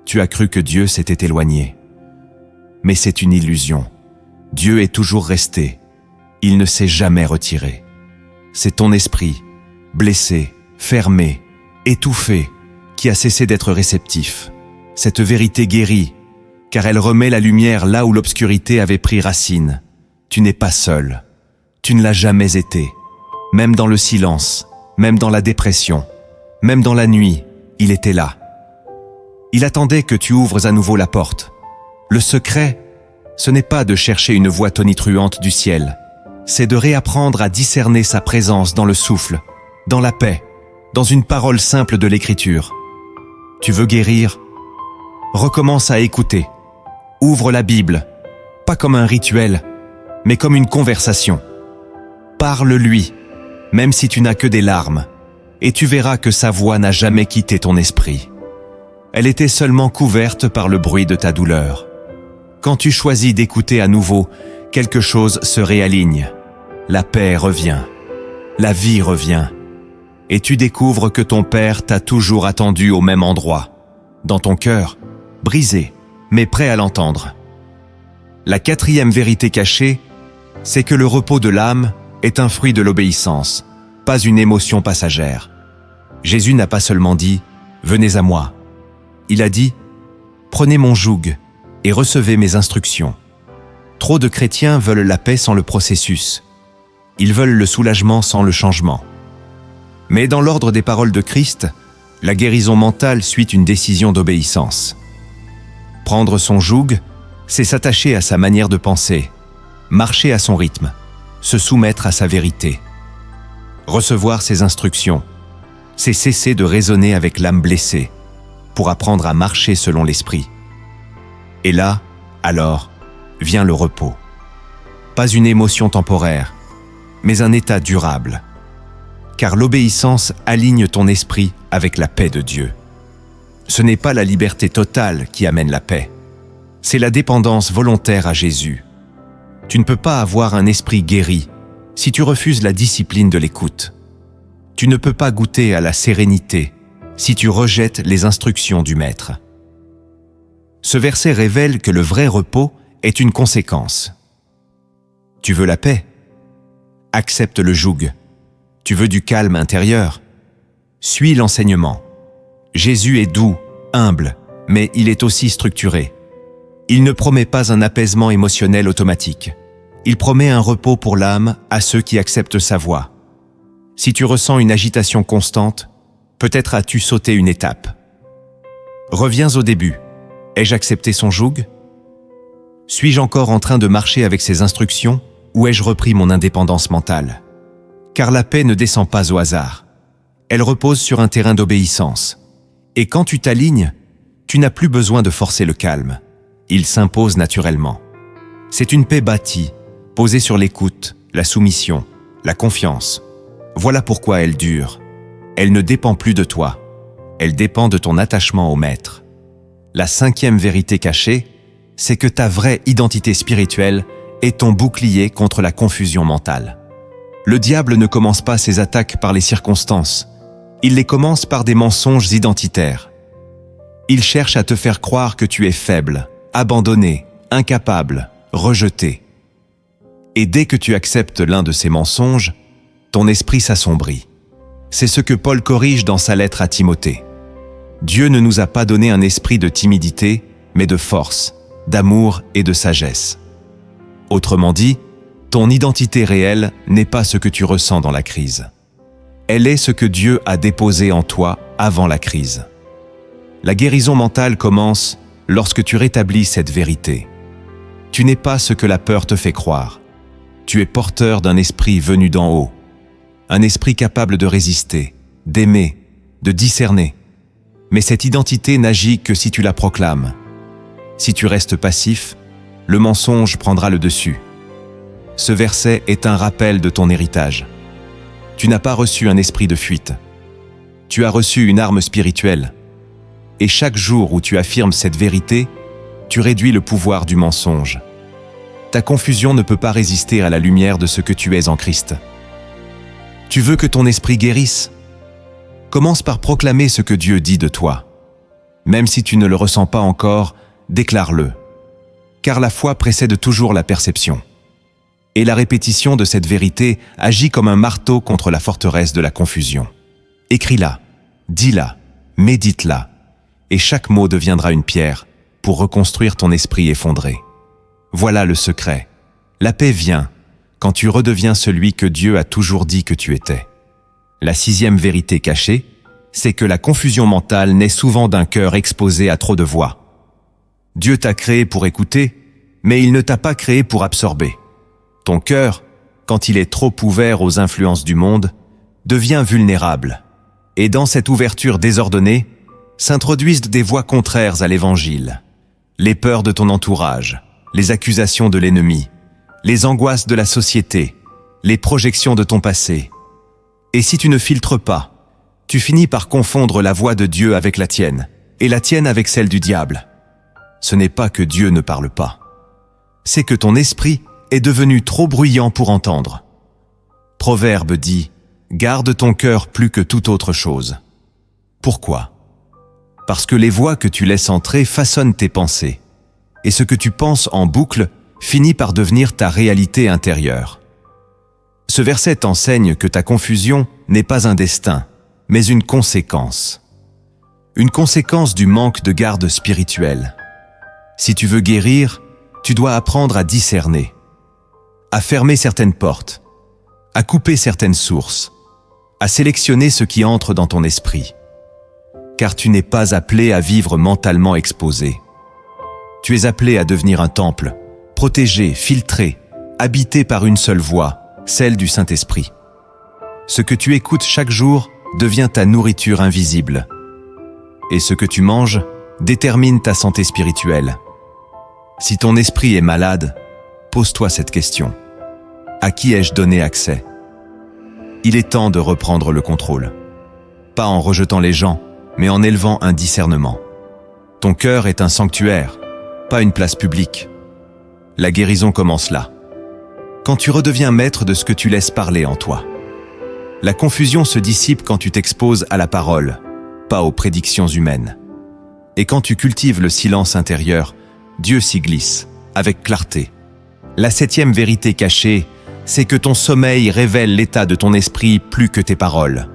tu as cru que Dieu s'était éloigné. Mais c'est une illusion. Dieu est toujours resté. Il ne s'est jamais retiré. C'est ton esprit, blessé, fermé, étouffé, qui a cessé d'être réceptif. Cette vérité guérit, car elle remet la lumière là où l'obscurité avait pris racine. Tu n'es pas seul. Tu ne l'as jamais été. Même dans le silence, même dans la dépression, même dans la nuit, il était là. Il attendait que tu ouvres à nouveau la porte. Le secret, ce n'est pas de chercher une voix tonitruante du ciel. C'est de réapprendre à discerner sa présence dans le souffle, dans la paix, dans une parole simple de l'Écriture. Tu veux guérir? Recommence à écouter. Ouvre la Bible, pas comme un rituel, mais comme une conversation. Parle-lui, même si tu n'as que des larmes, et tu verras que sa voix n'a jamais quitté ton esprit. Elle était seulement couverte par le bruit de ta douleur. Quand tu choisis d'écouter à nouveau, quelque chose se réaligne. La paix revient. La vie revient. Et tu découvres que ton Père t'a toujours attendu au même endroit, dans ton cœur, brisé, mais prêt à l'entendre. La quatrième vérité cachée, c'est que le repos de l'âme est un fruit de l'obéissance, pas une émotion passagère. Jésus n'a pas seulement dit « Venez à moi ». Il a dit « Prenez mon joug et recevez mes instructions ». Trop de chrétiens veulent la paix sans le processus. Ils veulent le soulagement sans le changement. Mais dans l'ordre des paroles de Christ, la guérison mentale suit une décision d'obéissance. Prendre son joug, c'est s'attacher à sa manière de penser. marcher à son rythme, se soumettre à sa vérité. Recevoir ses instructions, c'est cesser de raisonner avec l'âme blessée pour apprendre à marcher selon l'esprit. Et là, alors, vient le repos. Pas une émotion temporaire, mais un état durable. Car l'obéissance aligne ton esprit avec la paix de Dieu. Ce n'est pas la liberté totale qui amène la paix, c'est la dépendance volontaire à Jésus. Tu ne peux pas avoir un esprit guéri si tu refuses la discipline de l'écoute. Tu ne peux pas goûter à la sérénité si tu rejettes les instructions du Maître. Ce verset révèle que le vrai repos est une conséquence. Tu veux la paix? Accepte le joug. Tu veux du calme intérieur? Suis l'enseignement. Jésus est doux, humble, mais il est aussi structuré. Il ne promet pas un apaisement émotionnel automatique. Il promet un repos pour l'âme à ceux qui acceptent sa voie. Si tu ressens une agitation constante, peut-être as-tu sauté une étape. Reviens au début. Ai-je accepté son joug? Suis-je encore en train de marcher avec ses instructions ou ai-je repris mon indépendance mentale? Car la paix ne descend pas au hasard. Elle repose sur un terrain d'obéissance. Et quand tu t'alignes, tu n'as plus besoin de forcer le calme. Il s'impose naturellement. C'est une paix bâtie, posée sur l'écoute, la soumission, la confiance. Voilà pourquoi elle dure. Elle ne dépend plus de toi. Elle dépend de ton attachement au Maître. La 5e vérité cachée, c'est que ta vraie identité spirituelle est ton bouclier contre la confusion mentale. Le diable ne commence pas ses attaques par les circonstances. Il les commence par des mensonges identitaires. Il cherche à te faire croire que tu es faible, abandonné, incapable, rejeté. Et dès que tu acceptes l'un de ces mensonges, ton esprit s'assombrit. C'est ce que Paul corrige dans sa lettre à Timothée. Dieu ne nous a pas donné un esprit de timidité, mais de force, d'amour et de sagesse. Autrement dit, ton identité réelle n'est pas ce que tu ressens dans la crise. Elle est ce que Dieu a déposé en toi avant la crise. La guérison mentale commence lorsque tu rétablis cette vérité. Tu n'es pas ce que la peur te fait croire. Tu es porteur d'un esprit venu d'en haut. Un esprit capable de résister, d'aimer, de discerner. Mais cette identité n'agit que si tu la proclames. Si tu restes passif, le mensonge prendra le dessus. Ce verset est un rappel de ton héritage. Tu n'as pas reçu un esprit de fuite. Tu as reçu une arme spirituelle. Et chaque jour où tu affirmes cette vérité, tu réduis le pouvoir du mensonge. Ta confusion ne peut pas résister à la lumière de ce que tu es en Christ. Tu veux que ton esprit guérisse? Commence par proclamer ce que Dieu dit de toi. Même si tu ne le ressens pas encore, déclare-le. Car la foi précède toujours la perception. Et la répétition de cette vérité agit comme un marteau contre la forteresse de la confusion. Écris-la, dis-la, médite-la, et chaque mot deviendra une pierre pour reconstruire ton esprit effondré. Voilà le secret. La paix vient quand tu redeviens celui que Dieu a toujours dit que tu étais. La 6e vérité cachée, c'est que la confusion mentale naît souvent d'un cœur exposé à trop de voix. Dieu t'a créé pour écouter, mais il ne t'a pas créé pour absorber. Ton cœur, quand il est trop ouvert aux influences du monde, devient vulnérable. Et dans cette ouverture désordonnée, s'introduisent des voix contraires à l'Évangile. Les peurs de ton entourage, les accusations de l'ennemi, les angoisses de la société, les projections de ton passé. Et si tu ne filtres pas, tu finis par confondre la voix de Dieu avec la tienne, et la tienne avec celle du diable. Ce n'est pas que Dieu ne parle pas. C'est que ton esprit est devenu trop bruyant pour entendre. Proverbe dit « Garde ton cœur plus que toute autre chose ». Pourquoi? Parce que les voix que tu laisses entrer façonnent tes pensées, et ce que tu penses en boucle finit par devenir ta réalité intérieure. Ce verset t'enseigne que ta confusion n'est pas un destin, mais une conséquence. Une conséquence du manque de garde spirituelle. Si tu veux guérir, tu dois apprendre à discerner, à fermer certaines portes, à couper certaines sources, à sélectionner ce qui entre dans ton esprit. Car tu n'es pas appelé à vivre mentalement exposé. Tu es appelé à devenir un temple, protégé, filtré, habité par une seule voix, celle du Saint-Esprit. Ce que tu écoutes chaque jour devient ta nourriture invisible. Et ce que tu manges détermine ta santé spirituelle. Si ton esprit est malade, pose-toi cette question. À qui ai-je donné accès? Il est temps de reprendre le contrôle. Pas en rejetant les gens, mais en élevant un discernement. Ton cœur est un sanctuaire, pas une place publique. La guérison commence là. Quand tu redeviens maître de ce que tu laisses parler en toi. La confusion se dissipe quand tu t'exposes à la parole, pas aux prédictions humaines. Et quand tu cultives le silence intérieur, Dieu s'y glisse, avec clarté. La 7e vérité cachée, c'est que ton sommeil révèle l'état de ton esprit plus que tes paroles.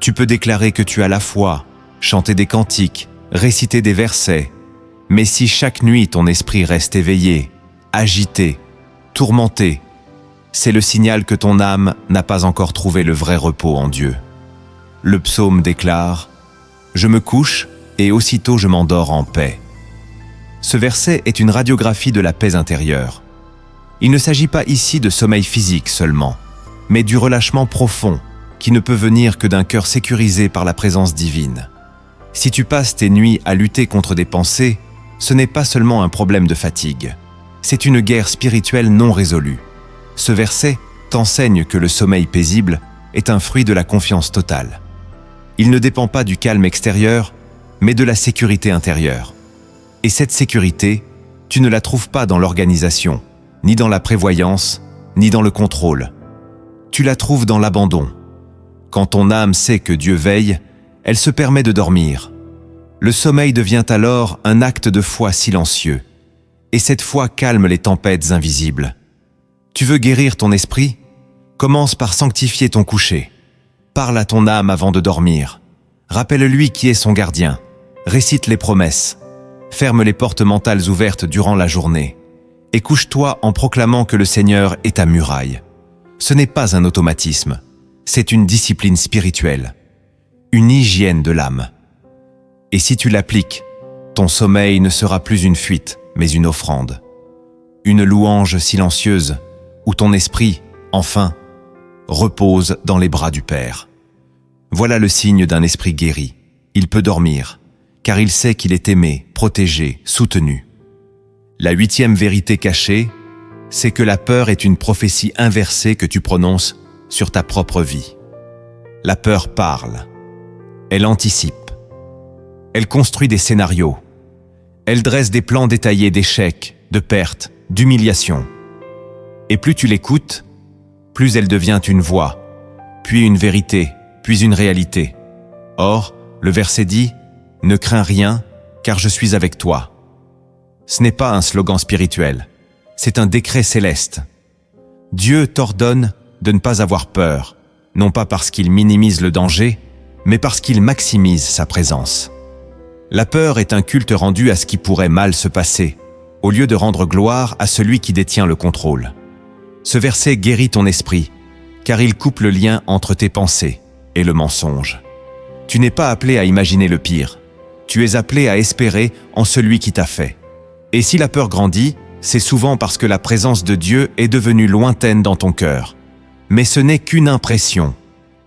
Tu peux déclarer que tu as la foi, chanter des cantiques, réciter des versets, mais si chaque nuit ton esprit reste éveillé, agité, tourmenté, c'est le signal que ton âme n'a pas encore trouvé le vrai repos en Dieu. Le psaume déclare « Je me couche et aussitôt je m'endors en paix ». Ce verset est une radiographie de la paix intérieure. Il ne s'agit pas ici de sommeil physique seulement, mais du relâchement profond qui ne peut venir que d'un cœur sécurisé par la présence divine. Si tu passes tes nuits à lutter contre des pensées, ce n'est pas seulement un problème de fatigue. C'est une guerre spirituelle non résolue. Ce verset t'enseigne que le sommeil paisible est un fruit de la confiance totale. Il ne dépend pas du calme extérieur, mais de la sécurité intérieure. Et cette sécurité, tu ne la trouves pas dans l'organisation, ni dans la prévoyance, ni dans le contrôle. Tu la trouves dans l'abandon. Quand ton âme sait que Dieu veille, elle se permet de dormir. Le sommeil devient alors un acte de foi silencieux. Et cette foi calme les tempêtes invisibles. Tu veux guérir ton esprit? Commence par sanctifier ton coucher. Parle à ton âme avant de dormir. Rappelle-lui qui est son gardien. Récite les promesses. Ferme les portes mentales ouvertes durant la journée. Et couche-toi en proclamant que le Seigneur est ta muraille. Ce n'est pas un automatisme. C'est une discipline spirituelle. Une hygiène de l'âme. Et si tu l'appliques, ton sommeil ne sera plus une fuite, mais une offrande. Une louange silencieuse, où ton esprit, enfin, repose dans les bras du Père. Voilà le signe d'un esprit guéri. Il peut dormir, car il sait qu'il est aimé, protégé, soutenu. La 8e vérité cachée, c'est que la peur est une prophétie inversée que tu prononces sur ta propre vie. La peur parle. Elle anticipe. Elle construit des scénarios. Elle dresse des plans détaillés d'échecs, de pertes, d'humiliations. Et plus tu l'écoutes, plus elle devient une voix, puis une vérité, puis une réalité. Or, le verset dit « Ne crains rien, car je suis avec toi ». Ce n'est pas un slogan spirituel, c'est un décret céleste. Dieu t'ordonne de ne pas avoir peur, non pas parce qu'il minimise le danger, mais parce qu'il maximise sa présence. La peur est un culte rendu à ce qui pourrait mal se passer, au lieu de rendre gloire à celui qui détient le contrôle. Ce verset guérit ton esprit, car il coupe le lien entre tes pensées et le mensonge. Tu n'es pas appelé à imaginer le pire, tu es appelé à espérer en celui qui t'a fait. Et si la peur grandit, c'est souvent parce que la présence de Dieu est devenue lointaine dans ton cœur. Mais ce n'est qu'une impression.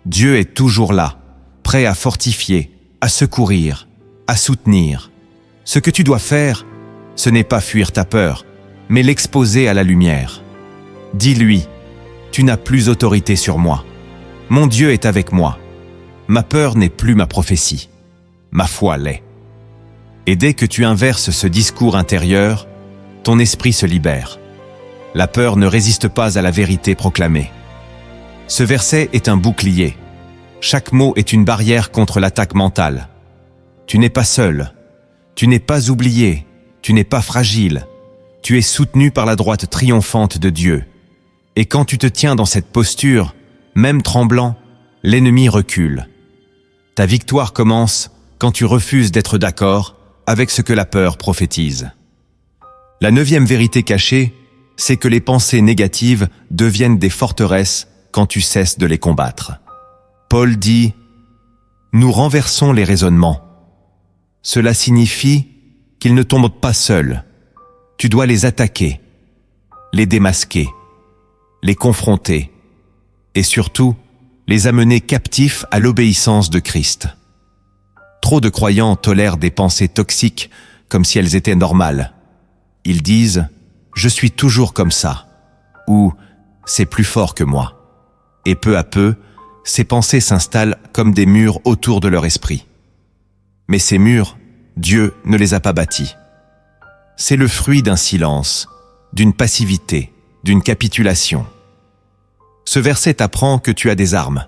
Dieu est toujours là, prêt à fortifier, à secourir, à soutenir. Ce que tu dois faire, ce n'est pas fuir ta peur, mais l'exposer à la lumière. Dis-lui, tu n'as plus autorité sur moi. Mon Dieu est avec moi. Ma peur n'est plus ma prophétie. Ma foi l'est. Et dès que tu inverses ce discours intérieur, ton esprit se libère. La peur ne résiste pas à la vérité proclamée. Ce verset est un bouclier. Chaque mot est une barrière contre l'attaque mentale. Tu n'es pas seul. Tu n'es pas oublié. Tu n'es pas fragile. Tu es soutenu par la droite triomphante de Dieu. Et quand tu te tiens dans cette posture, même tremblant, l'ennemi recule. Ta victoire commence quand tu refuses d'être d'accord avec ce que la peur prophétise. La 9e vérité cachée, c'est que les pensées négatives deviennent des forteresses quand tu cesses de les combattre. Paul dit « Nous renversons les raisonnements ». Cela signifie qu'ils ne tombent pas seuls. Tu dois les attaquer, les démasquer, les confronter et surtout les amener captifs à l'obéissance de Christ. Trop de croyants tolèrent des pensées toxiques comme si elles étaient normales. Ils disent « je suis toujours comme ça » ou « c'est plus fort que moi ». Et peu à peu, ces pensées s'installent comme des murs autour de leur esprit. Mais ces murs, Dieu ne les a pas bâtis. C'est le fruit d'un silence, d'une passivité, d'une capitulation. Ce verset t'apprend que tu as des armes,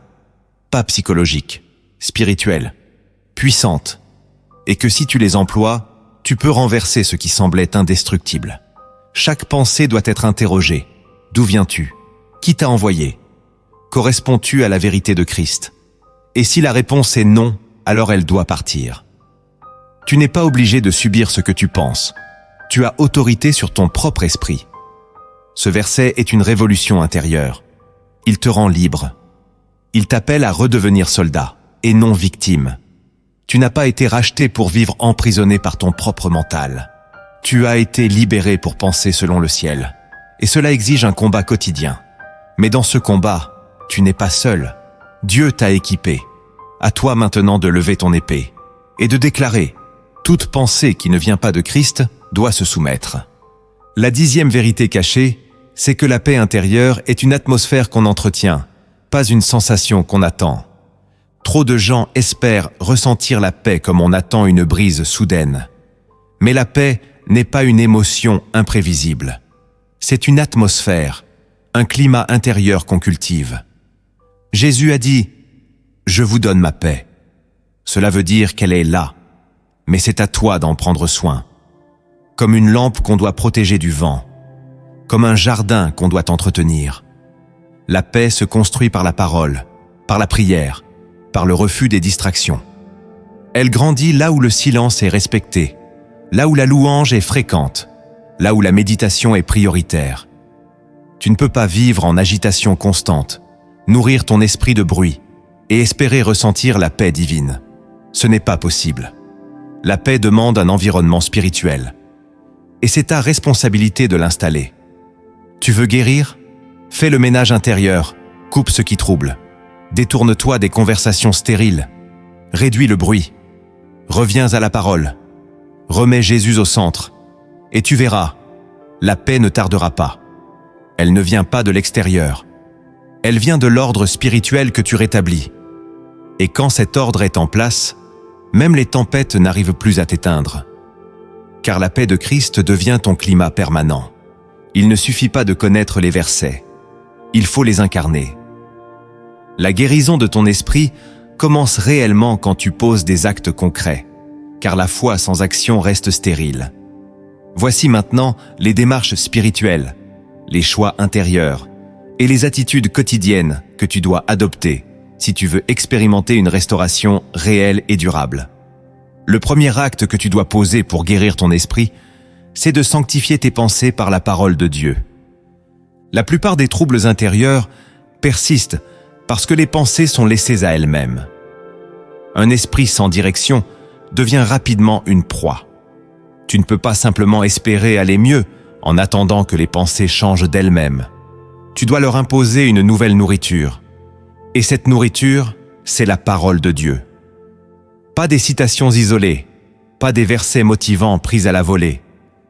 pas psychologiques, spirituelles, puissantes, et que si tu les emploies, tu peux renverser ce qui semblait indestructible. Chaque pensée doit être interrogée. D'où viens-tu? Qui t'a envoyé? Corresponds-tu à la vérité de Christ? Et si la réponse est non, alors elle doit partir. Tu n'es pas obligé de subir ce que tu penses. Tu as autorité sur ton propre esprit. Ce verset est une révolution intérieure. Il te rend libre. Il t'appelle à redevenir soldat et non victime. Tu n'as pas été racheté pour vivre emprisonné par ton propre mental. Tu as été libéré pour penser selon le ciel. Et cela exige un combat quotidien. Mais dans ce combat, tu n'es pas seul. Dieu t'a équipé. À toi maintenant de lever ton épée et de déclarer « Toute pensée qui ne vient pas de Christ doit se soumettre ». La 10e vérité cachée, c'est que la paix intérieure est une atmosphère qu'on entretient, pas une sensation qu'on attend. Trop de gens espèrent ressentir la paix comme on attend une brise soudaine. Mais la paix n'est pas une émotion imprévisible. C'est une atmosphère, un climat intérieur qu'on cultive. Jésus a dit « Je vous donne ma paix ». Cela veut dire qu'elle est là, mais c'est à toi d'en prendre soin. Comme une lampe qu'on doit protéger du vent, comme un jardin qu'on doit entretenir. La paix se construit par la parole, par la prière, par le refus des distractions. Elle grandit là où le silence est respecté, là où la louange est fréquente, là où la méditation est prioritaire. Tu ne peux pas vivre en agitation constante, nourrir ton esprit de bruit et espérer ressentir la paix divine. Ce n'est pas possible. La paix demande un environnement spirituel. Et c'est ta responsabilité de l'installer. Tu veux guérir? Fais le ménage intérieur, coupe ce qui trouble. Détourne-toi des conversations stériles. Réduis le bruit. Reviens à la parole. Remets Jésus au centre. Et tu verras, la paix ne tardera pas. Elle ne vient pas de l'extérieur. Elle vient de l'ordre spirituel que tu rétablis. Et quand cet ordre est en place, même les tempêtes n'arrivent plus à t'éteindre. Car la paix de Christ devient ton climat permanent. Il ne suffit pas de connaître les versets. Il faut les incarner. La guérison de ton esprit commence réellement quand tu poses des actes concrets, car la foi sans action reste stérile. Voici maintenant les démarches spirituelles, les choix intérieurs et les attitudes quotidiennes que tu dois adopter si tu veux expérimenter une restauration réelle et durable. Le premier acte que tu dois poser pour guérir ton esprit, c'est de sanctifier tes pensées par la parole de Dieu. La plupart des troubles intérieurs persistent parce que les pensées sont laissées à elles-mêmes. Un esprit sans direction devient rapidement une proie. Tu ne peux pas simplement espérer aller mieux en attendant que les pensées changent d'elles-mêmes. Tu dois leur imposer une nouvelle nourriture. Et cette nourriture, c'est la parole de Dieu. Pas des citations isolées, pas des versets motivants pris à la volée,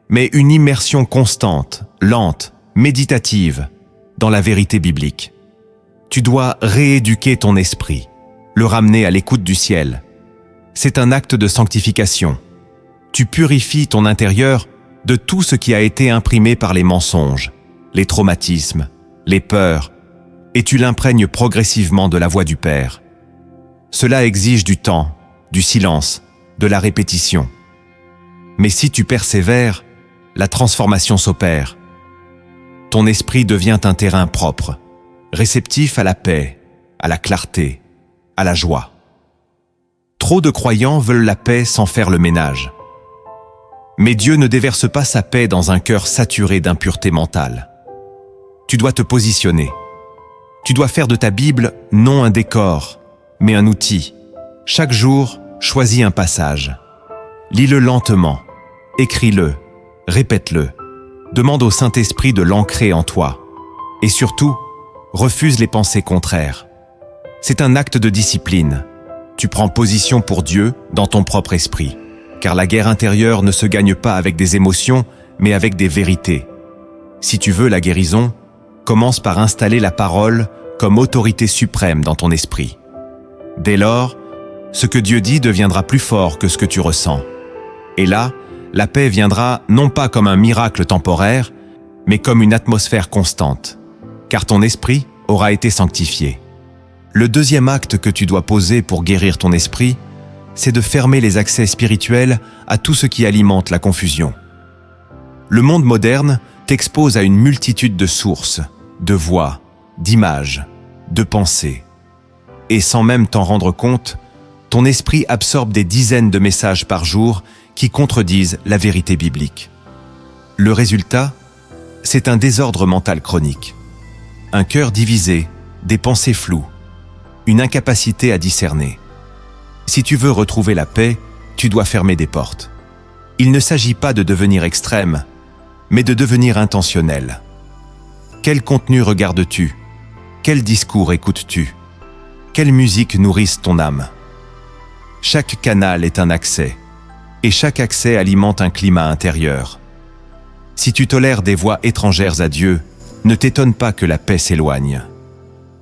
mais une immersion constante, lente, méditative, dans la vérité biblique. Tu dois rééduquer ton esprit, le ramener à l'écoute du ciel. C'est un acte de sanctification. Tu purifies ton intérieur de tout ce qui a été imprimé par les mensonges, les traumatismes, les peurs, et tu l'imprègnes progressivement de la voix du Père. Cela exige du temps, du silence, de la répétition. Mais si tu persévères, la transformation s'opère. Ton esprit devient un terrain propre, réceptif à la paix, à la clarté, à la joie. Trop de croyants veulent la paix sans faire le ménage. Mais Dieu ne déverse pas sa paix dans un cœur saturé d'impureté mentale. Tu dois te positionner. Tu dois faire de ta Bible non un décor, mais un outil. Chaque jour, choisis un passage. Lis-le lentement, écris-le, répète-le. Demande au Saint-Esprit de l'ancrer en toi. Et surtout, refuse les pensées contraires. C'est un acte de discipline. Tu prends position pour Dieu dans ton propre esprit, car la guerre intérieure ne se gagne pas avec des émotions, mais avec des vérités. Si tu veux la guérison, commence par installer la parole comme autorité suprême dans ton esprit. Dès lors, ce que Dieu dit deviendra plus fort que ce que tu ressens. Et là, la paix viendra non pas comme un miracle temporaire, mais comme une atmosphère constante, car ton esprit aura été sanctifié. Le deuxième acte que tu dois poser pour guérir ton esprit, c'est de fermer les accès spirituels à tout ce qui alimente la confusion. Le monde moderne t'expose à une multitude de sources, de voix, d'images, de pensées. Et sans même t'en rendre compte, ton esprit absorbe des dizaines de messages par jour qui contredisent la vérité biblique. Le résultat, c'est un désordre mental chronique. Un cœur divisé, des pensées floues, une incapacité à discerner. Si tu veux retrouver la paix, tu dois fermer des portes. Il ne s'agit pas de devenir extrême, mais de devenir intentionnel. Quel contenu regardes-tu? Quel discours écoutes-tu? Quelle musique nourrisse ton âme? Chaque canal est un accès, et chaque accès alimente un climat intérieur. Si tu tolères des voix étrangères à Dieu, ne t'étonne pas que la paix s'éloigne.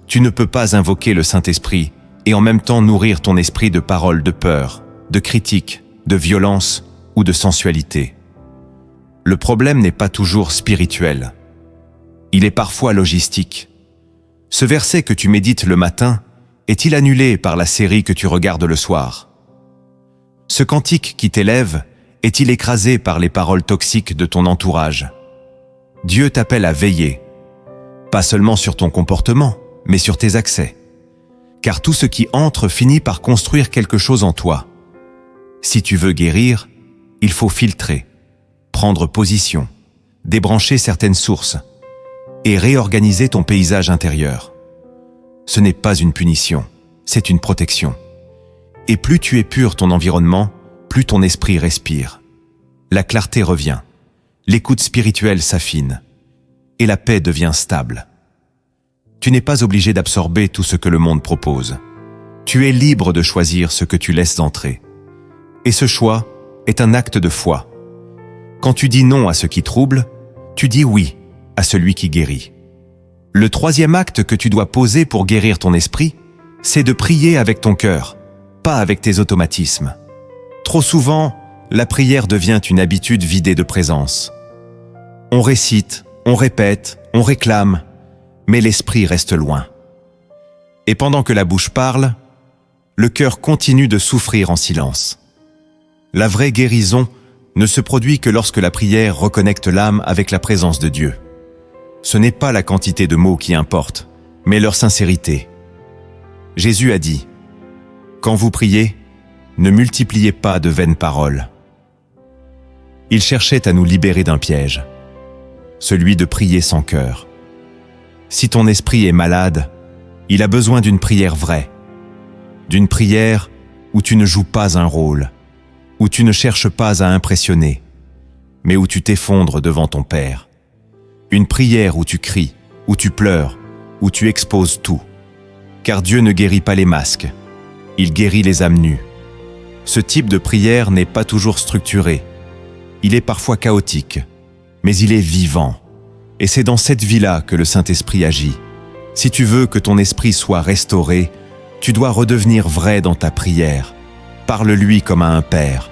Tu ne peux pas invoquer le Saint-Esprit et en même temps nourrir ton esprit de paroles de peur, de critique, de violence ou de sensualité. Le problème n'est pas toujours spirituel. Il est parfois logistique. Ce verset que tu médites le matin est-il annulé par la série que tu regardes le soir? Ce cantique qui t'élève est-il écrasé par les paroles toxiques de ton entourage? Dieu t'appelle à veiller, pas seulement sur ton comportement, mais sur tes accès. Car tout ce qui entre finit par construire quelque chose en toi. Si tu veux guérir, il faut filtrer, prendre position, débrancher certaines sources et réorganiser ton paysage intérieur. Ce n'est pas une punition, c'est une protection. Et plus tu épures ton environnement, plus ton esprit respire. La clarté revient, l'écoute spirituelle s'affine et la paix devient stable. Tu n'es pas obligé d'absorber tout ce que le monde propose. Tu es libre de choisir ce que tu laisses entrer. Et ce choix est un acte de foi. Quand tu dis non à ce qui trouble, tu dis oui à celui qui guérit. Le troisième acte que tu dois poser pour guérir ton esprit, c'est de prier avec ton cœur, pas avec tes automatismes. Trop souvent, la prière devient une habitude vidée de présence. On récite, on répète, on réclame, mais l'esprit reste loin. Et pendant que la bouche parle, le cœur continue de souffrir en silence. La vraie guérison ne se produit que lorsque la prière reconnecte l'âme avec la présence de Dieu. Ce n'est pas la quantité de mots qui importe, mais leur sincérité. Jésus a dit « Quand vous priez, ne multipliez pas de vaines paroles. » Il cherchait à nous libérer d'un piège, celui de prier sans cœur. Si ton esprit est malade, il a besoin d'une prière vraie, d'une prière où tu ne joues pas un rôle, où tu ne cherches pas à impressionner, mais où tu t'effondres devant ton Père. Une prière où tu cries, où tu pleures, où tu exposes tout. Car Dieu ne guérit pas les masques, il guérit les âmes nues. Ce type de prière n'est pas toujours structuré. Il est parfois chaotique, mais il est vivant. Et c'est dans cette vie-là que le Saint-Esprit agit. Si tu veux que ton esprit soit restauré, tu dois redevenir vrai dans ta prière. Parle-lui comme à un père.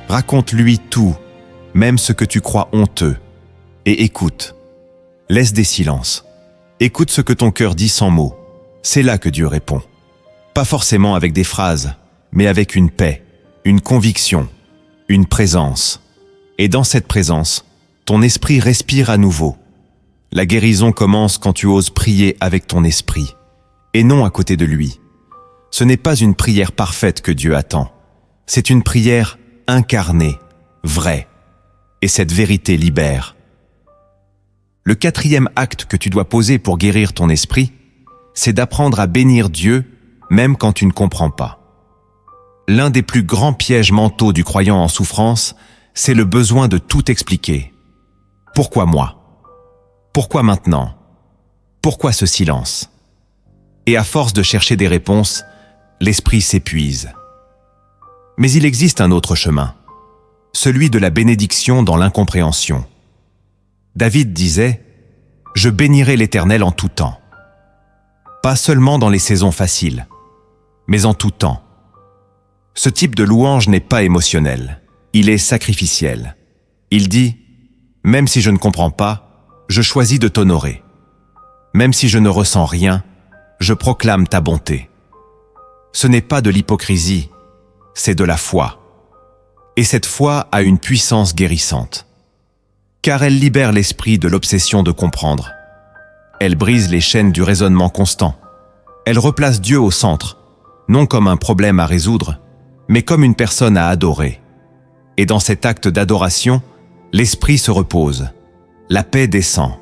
Raconte-lui tout, même ce que tu crois honteux. Et écoute. Laisse des silences. Écoute ce que ton cœur dit sans mots. C'est là que Dieu répond. Pas forcément avec des phrases, mais avec une paix, une conviction, une présence. Et dans cette présence, ton esprit respire à nouveau. La guérison commence quand tu oses prier avec ton esprit, et non à côté de lui. Ce n'est pas une prière parfaite que Dieu attend. C'est une prière incarnée, vraie. Et cette vérité libère. Le quatrième acte que tu dois poser pour guérir ton esprit, c'est d'apprendre à bénir Dieu même quand tu ne comprends pas. L'un des plus grands pièges mentaux du croyant en souffrance, c'est le besoin de tout expliquer. Pourquoi moi? Pourquoi maintenant? Pourquoi ce silence? Et à force de chercher des réponses, l'esprit s'épuise. Mais il existe un autre chemin, celui de la bénédiction dans l'incompréhension. David disait « Je bénirai l'Éternel en tout temps ». Pas seulement dans les saisons faciles, mais en tout temps. Ce type de louange n'est pas émotionnel, il est sacrificiel. Il dit « Même si je ne comprends pas, je choisis de t'honorer. Même si je ne ressens rien, je proclame ta bonté. » Ce n'est pas de l'hypocrisie, c'est de la foi. Et cette foi a une puissance guérissante. Car elle libère l'esprit de l'obsession de comprendre. Elle brise les chaînes du raisonnement constant. Elle replace Dieu au centre, non comme un problème à résoudre, mais comme une personne à adorer. Et dans cet acte d'adoration, l'esprit se repose, la paix descend,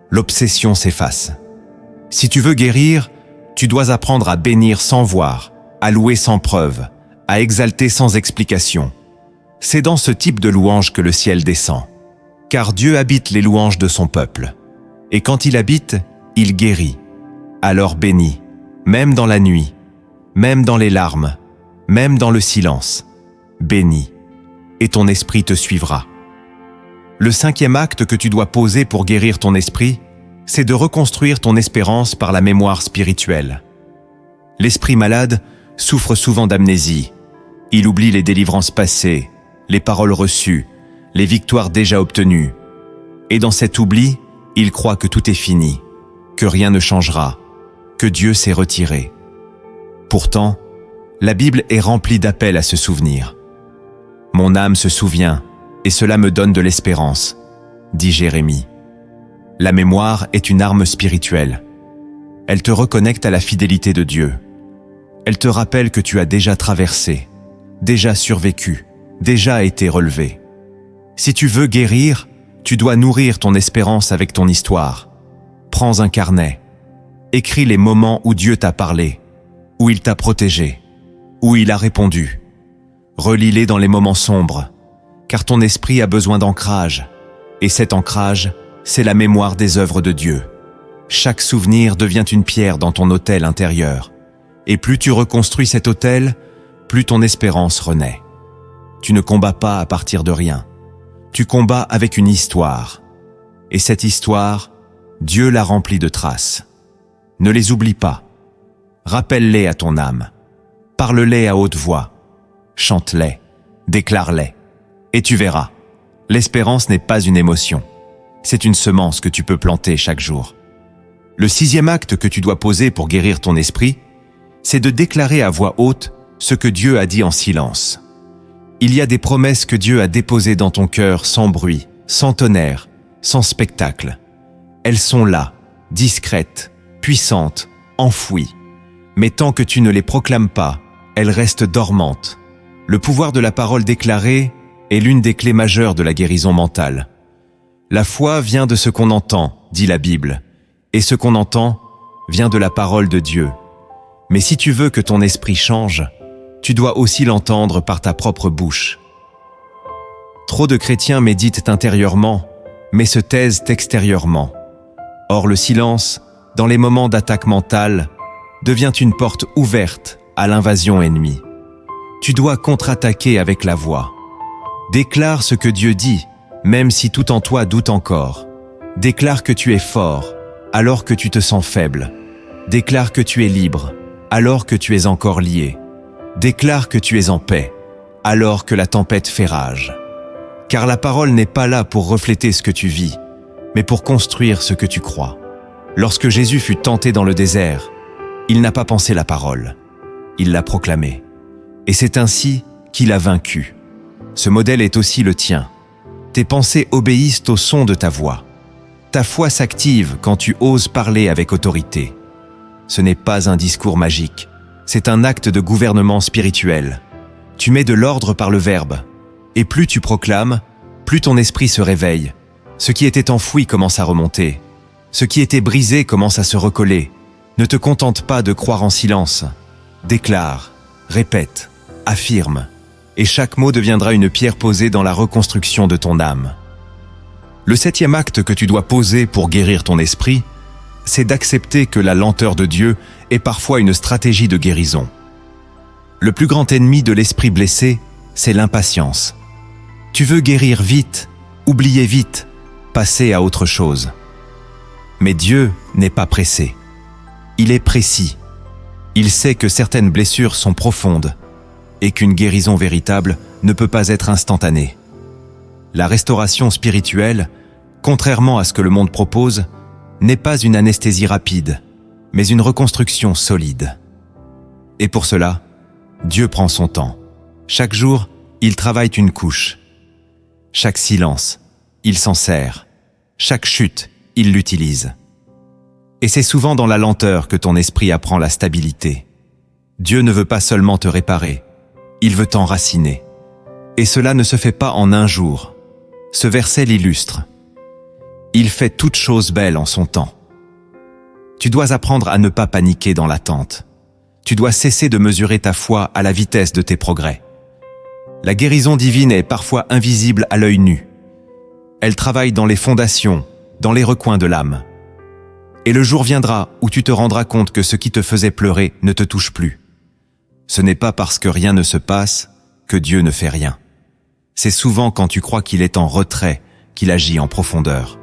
l'obsession s'efface. Si tu veux guérir, tu dois apprendre à bénir sans voir, à louer sans preuve, à exalter sans explication. C'est dans ce type de louange que le ciel descend. Car Dieu habite les louanges de son peuple. Et quand il habite, il guérit. Alors bénis, même dans la nuit, même dans les larmes, même dans le silence. Bénis, et ton esprit te suivra. Le 5e acte que tu dois poser pour guérir ton esprit, c'est de reconstruire ton espérance par la mémoire spirituelle. L'esprit malade souffre souvent d'amnésie. Il oublie les délivrances passées, les paroles reçues, les victoires déjà obtenues. Et dans cet oubli, il croit que tout est fini, que rien ne changera, que Dieu s'est retiré. Pourtant, la Bible est remplie d'appels à se souvenir. « Mon âme se souvient, et cela me donne de l'espérance », dit Jérémie. La mémoire est une arme spirituelle. Elle te reconnecte à la fidélité de Dieu. Elle te rappelle que tu as déjà traversé, déjà survécu, déjà été relevé. Si tu veux guérir, tu dois nourrir ton espérance avec ton histoire. Prends un carnet. Écris les moments où Dieu t'a parlé, où il t'a protégé, où il a répondu. Relis-les dans les moments sombres, car ton esprit a besoin d'ancrage. Et cet ancrage, c'est la mémoire des œuvres de Dieu. Chaque souvenir devient une pierre dans ton autel intérieur. Et plus tu reconstruis cet autel, plus ton espérance renaît. Tu ne combats pas à partir de rien. Tu combats avec une histoire. Et cette histoire, Dieu l'a remplie de traces. Ne les oublie pas. Rappelle-les à ton âme. Parle-les à haute voix. Chante-les. Déclare-les. Et tu verras. L'espérance n'est pas une émotion. C'est une semence que tu peux planter chaque jour. Le 6e acte que tu dois poser pour guérir ton esprit, c'est de déclarer à voix haute ce que Dieu a dit en silence. Il y a des promesses que Dieu a déposées dans ton cœur sans bruit, sans tonnerre, sans spectacle. Elles sont là, discrètes, puissantes, enfouies. Mais tant que tu ne les proclames pas, elles restent dormantes. Le pouvoir de la parole déclarée est l'une des clés majeures de la guérison mentale. La foi vient de ce qu'on entend, dit la Bible, et ce qu'on entend vient de la parole de Dieu. Mais si tu veux que ton esprit change, tu dois aussi l'entendre par ta propre bouche. Trop de chrétiens méditent intérieurement, mais se taisent extérieurement. Or le silence, dans les moments d'attaque mentale, devient une porte ouverte à l'invasion ennemie. Tu dois contre-attaquer avec la voix. Déclare ce que Dieu dit, même si tout en toi doute encore. Déclare que tu es fort, alors que tu te sens faible. Déclare que tu es libre, alors que tu es encore lié. Déclare que tu es en paix, alors que la tempête fait rage. Car la parole n'est pas là pour refléter ce que tu vis, mais pour construire ce que tu crois. Lorsque Jésus fut tenté dans le désert, il n'a pas pensé la parole, il l'a proclamée. Et c'est ainsi qu'il a vaincu. Ce modèle est aussi le tien. Tes pensées obéissent au son de ta voix. Ta foi s'active quand tu oses parler avec autorité. Ce n'est pas un discours magique, c'est un acte de gouvernement spirituel. Tu mets de l'ordre par le verbe, et plus tu proclames, plus ton esprit se réveille. Ce qui était enfoui commence à remonter. Ce qui était brisé commence à se recoller. Ne te contente pas de croire en silence. Déclare, répète, affirme, et chaque mot deviendra une pierre posée dans la reconstruction de ton âme. Le 7e acte que tu dois poser pour guérir ton esprit, c'est d'accepter que la lenteur de Dieu est parfois une stratégie de guérison. Le plus grand ennemi de l'esprit blessé, c'est l'impatience. Tu veux guérir vite, oublier vite, passer à autre chose. Mais Dieu n'est pas pressé. Il est précis. Il sait que certaines blessures sont profondes et qu'une guérison véritable ne peut pas être instantanée. La restauration spirituelle, contrairement à ce que le monde propose, n'est pas une anesthésie rapide, mais une reconstruction solide. Et pour cela, Dieu prend son temps. Chaque jour, il travaille une couche. Chaque silence, il s'en sert. Chaque chute, il l'utilise. Et c'est souvent dans la lenteur que ton esprit apprend la stabilité. Dieu ne veut pas seulement te réparer, il veut t'enraciner. Et cela ne se fait pas en un jour. Ce verset l'illustre. Il fait toute chose belle en son temps. Tu dois apprendre à ne pas paniquer dans l'attente. Tu dois cesser de mesurer ta foi à la vitesse de tes progrès. La guérison divine est parfois invisible à l'œil nu. Elle travaille dans les fondations, dans les recoins de l'âme. Et le jour viendra où tu te rendras compte que ce qui te faisait pleurer ne te touche plus. Ce n'est pas parce que rien ne se passe que Dieu ne fait rien. C'est souvent quand tu crois qu'il est en retrait qu'il agit en profondeur.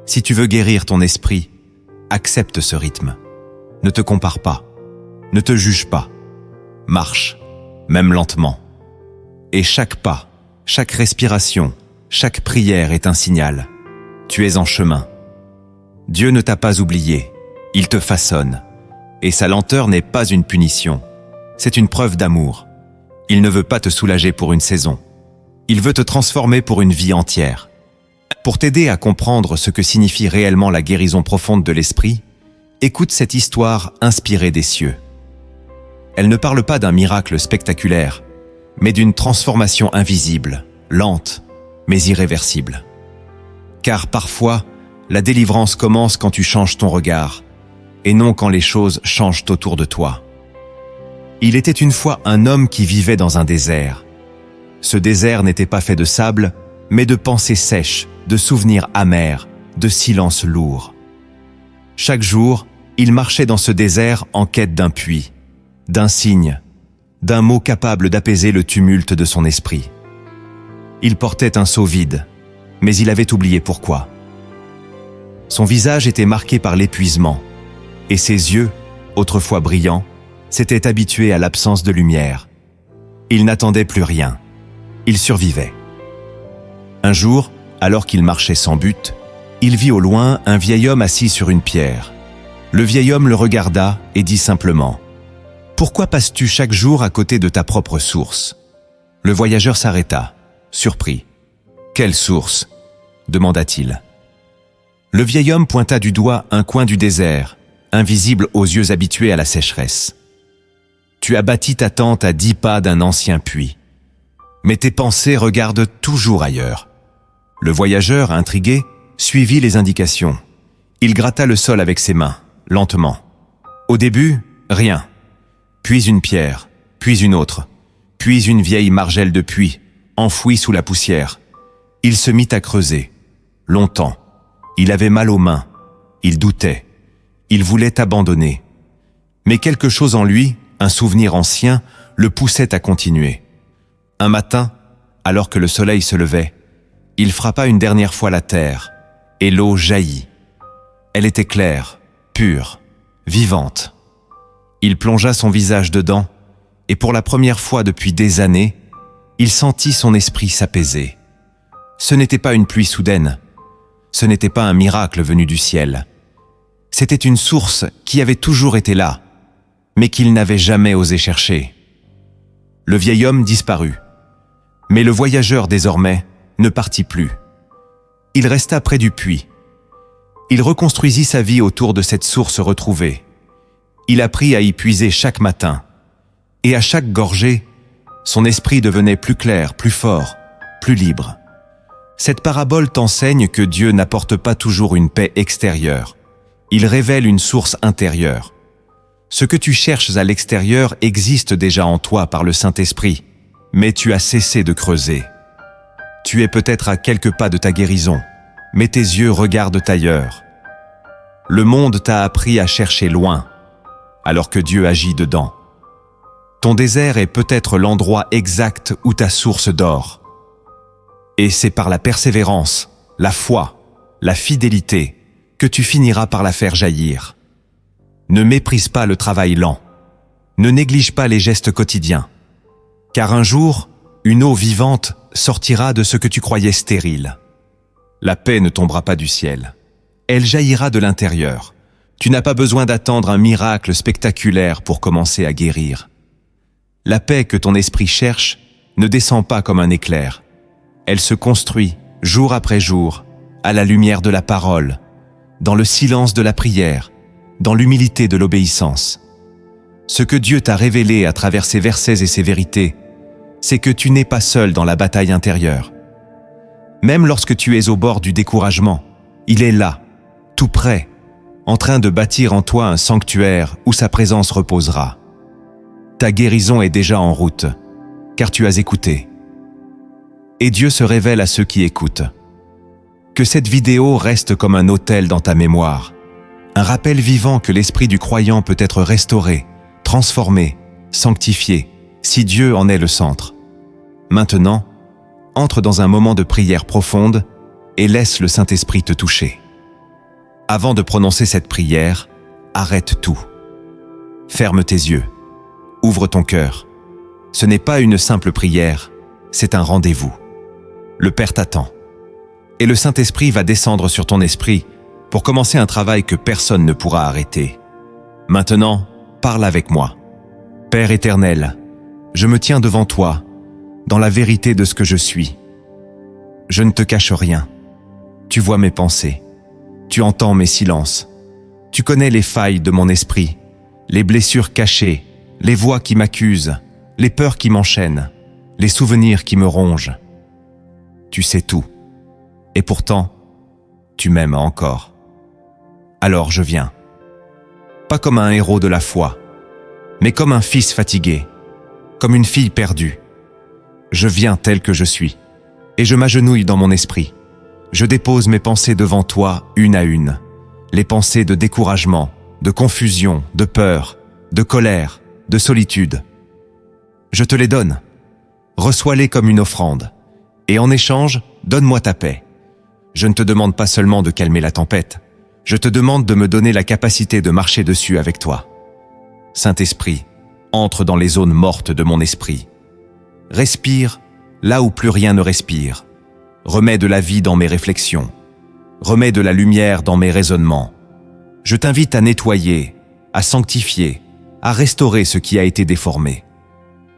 Si tu veux guérir ton esprit, accepte ce rythme. Ne te compare pas. Ne te juge pas. Marche, même lentement. Et chaque pas, chaque respiration, chaque prière est un signal. Tu es en chemin. Dieu ne t'a pas oublié. Il te façonne. Et sa lenteur n'est pas une punition. C'est une preuve d'amour. Il ne veut pas te soulager pour une saison. Il veut te transformer pour une vie entière. Pour t'aider à comprendre ce que signifie réellement la guérison profonde de l'esprit, écoute cette histoire inspirée des cieux. Elle ne parle pas d'un miracle spectaculaire, mais d'une transformation invisible, lente, mais irréversible. Car parfois, la délivrance commence quand tu changes ton regard, et non quand les choses changent autour de toi. Il était une fois un homme qui vivait dans un désert. Ce désert n'était pas fait de sable, mais de pensées sèches, de souvenirs amers, de silences lourds. Chaque jour, il marchait dans ce désert en quête d'un puits, d'un signe, d'un mot capable d'apaiser le tumulte de son esprit. Il portait un seau vide, mais il avait oublié pourquoi. Son visage était marqué par l'épuisement, et ses yeux, autrefois brillants, s'étaient habitués à l'absence de lumière. Il n'attendait plus rien. Il survivait. Un jour, alors qu'il marchait sans but, il vit au loin un vieil homme assis sur une pierre. Le vieil homme le regarda et dit simplement « Pourquoi passes-tu chaque jour à côté de ta propre source ?» Le voyageur s'arrêta, surpris. « Quelle source ?» demanda-t-il. Le vieil homme pointa du doigt un coin du désert, invisible aux yeux habitués à la sécheresse. « Tu as bâti ta tente à 10 pas d'un ancien puits. Mais tes pensées regardent toujours ailleurs. » Le voyageur, intrigué, suivit les indications. Il gratta le sol avec ses mains, lentement. Au début, rien. Puis une pierre, puis une autre, puis une vieille margelle de puits, enfouie sous la poussière. Il se mit à creuser. Longtemps. Il avait mal aux mains. Il doutait. Il voulait abandonner. Mais quelque chose en lui, un souvenir ancien, le poussait à continuer. Un matin, alors que le soleil se levait, il frappa une dernière fois la terre, et l'eau jaillit. Elle était claire, pure, vivante. Il plongea son visage dedans, et pour la première fois depuis des années, il sentit son esprit s'apaiser. Ce n'était pas une pluie soudaine, ce n'était pas un miracle venu du ciel. C'était une source qui avait toujours été là, mais qu'il n'avait jamais osé chercher. Le vieil homme disparut, mais le voyageur désormais ne partit plus. Il resta près du puits. Il reconstruisit sa vie autour de cette source retrouvée. Il apprit à y puiser chaque matin. Et à chaque gorgée, son esprit devenait plus clair, plus fort, plus libre. Cette parabole t'enseigne que Dieu n'apporte pas toujours une paix extérieure. Il révèle une source intérieure. Ce que tu cherches à l'extérieur existe déjà en toi par le Saint-Esprit, mais tu as cessé de creuser. Tu es peut-être à quelques pas de ta guérison, mais tes yeux regardent ailleurs. Le monde t'a appris à chercher loin, alors que Dieu agit dedans. Ton désert est peut-être l'endroit exact où ta source dort. Et c'est par la persévérance, la foi, la fidélité, que tu finiras par la faire jaillir. Ne méprise pas le travail lent. Ne néglige pas les gestes quotidiens. Car un jour, une eau vivante sortira de ce que tu croyais stérile. La paix ne tombera pas du ciel. Elle jaillira de l'intérieur. Tu n'as pas besoin d'attendre un miracle spectaculaire pour commencer à guérir. La paix que ton esprit cherche ne descend pas comme un éclair. Elle se construit, jour après jour, à la lumière de la parole, dans le silence de la prière, dans l'humilité de l'obéissance. Ce que Dieu t'a révélé à travers ces versets et ces vérités, c'est que tu n'es pas seul dans la bataille intérieure. Même lorsque tu es au bord du découragement, il est là, tout près, en train de bâtir en toi un sanctuaire où sa présence reposera. Ta guérison est déjà en route, car tu as écouté. Et Dieu se révèle à ceux qui écoutent. Que cette vidéo reste comme un autel dans ta mémoire, un rappel vivant que l'esprit du croyant peut être restauré, transformé, sanctifié, si Dieu en est le centre. Maintenant, entre dans un moment de prière profonde et laisse le Saint-Esprit te toucher. Avant de prononcer cette prière, arrête tout. Ferme tes yeux. Ouvre ton cœur. Ce n'est pas une simple prière, c'est un rendez-vous. Le Père t'attend. Et le Saint-Esprit va descendre sur ton esprit pour commencer un travail que personne ne pourra arrêter. Maintenant, parle avec moi. Père éternel, je me tiens devant toi, dans la vérité de ce que je suis. Je ne te cache rien. Tu vois mes pensées. Tu entends mes silences. Tu connais les failles de mon esprit, les blessures cachées, les voix qui m'accusent, les peurs qui m'enchaînent, les souvenirs qui me rongent. Tu sais tout. Et pourtant, tu m'aimes encore. Alors je viens. Pas comme un héros de la foi, mais comme un fils fatigué, comme une fille perdue. Je viens tel que je suis, et je m'agenouille dans mon esprit. Je dépose mes pensées devant toi, une à une. Les pensées de découragement, de confusion, de peur, de colère, de solitude. Je te les donne. Reçois-les comme une offrande. Et en échange, donne-moi ta paix. Je ne te demande pas seulement de calmer la tempête. Je te demande de me donner la capacité de marcher dessus avec toi. Saint-Esprit, entre dans les zones mortes de mon esprit. Respire là où plus rien ne respire. Remets de la vie dans mes réflexions. Remets de la lumière dans mes raisonnements. Je t'invite à nettoyer, à sanctifier, à restaurer ce qui a été déformé.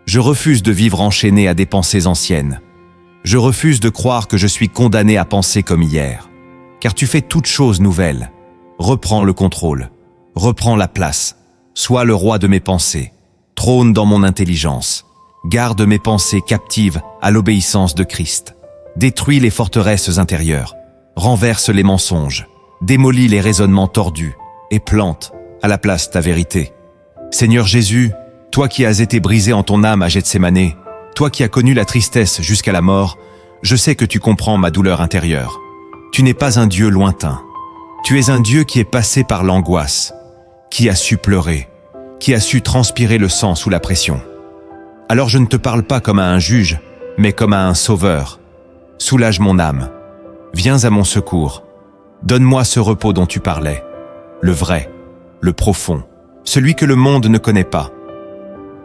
Je refuse de vivre enchaîné à des pensées anciennes. Je refuse de croire que je suis condamné à penser comme hier. Car tu fais toutes choses nouvelles. Reprends le contrôle. Reprends la place. Sois le roi de mes pensées. Trône dans mon intelligence. Garde mes pensées captives à l'obéissance de Christ. Détruis les forteresses intérieures. Renverse les mensonges. Démolis les raisonnements tordus. Et plante à la place ta vérité. Seigneur Jésus, toi qui as été brisé en ton âme à Gethsémanée, toi qui as connu la tristesse jusqu'à la mort, je sais que tu comprends ma douleur intérieure. Tu n'es pas un Dieu lointain. Tu es un Dieu qui est passé par l'angoisse, qui a su pleurer, qui a su transpirer le sang sous la pression. Alors je ne te parle pas comme à un juge, mais comme à un sauveur. Soulage mon âme. Viens à mon secours. Donne-moi ce repos dont tu parlais. Le vrai, le profond, celui que le monde ne connaît pas.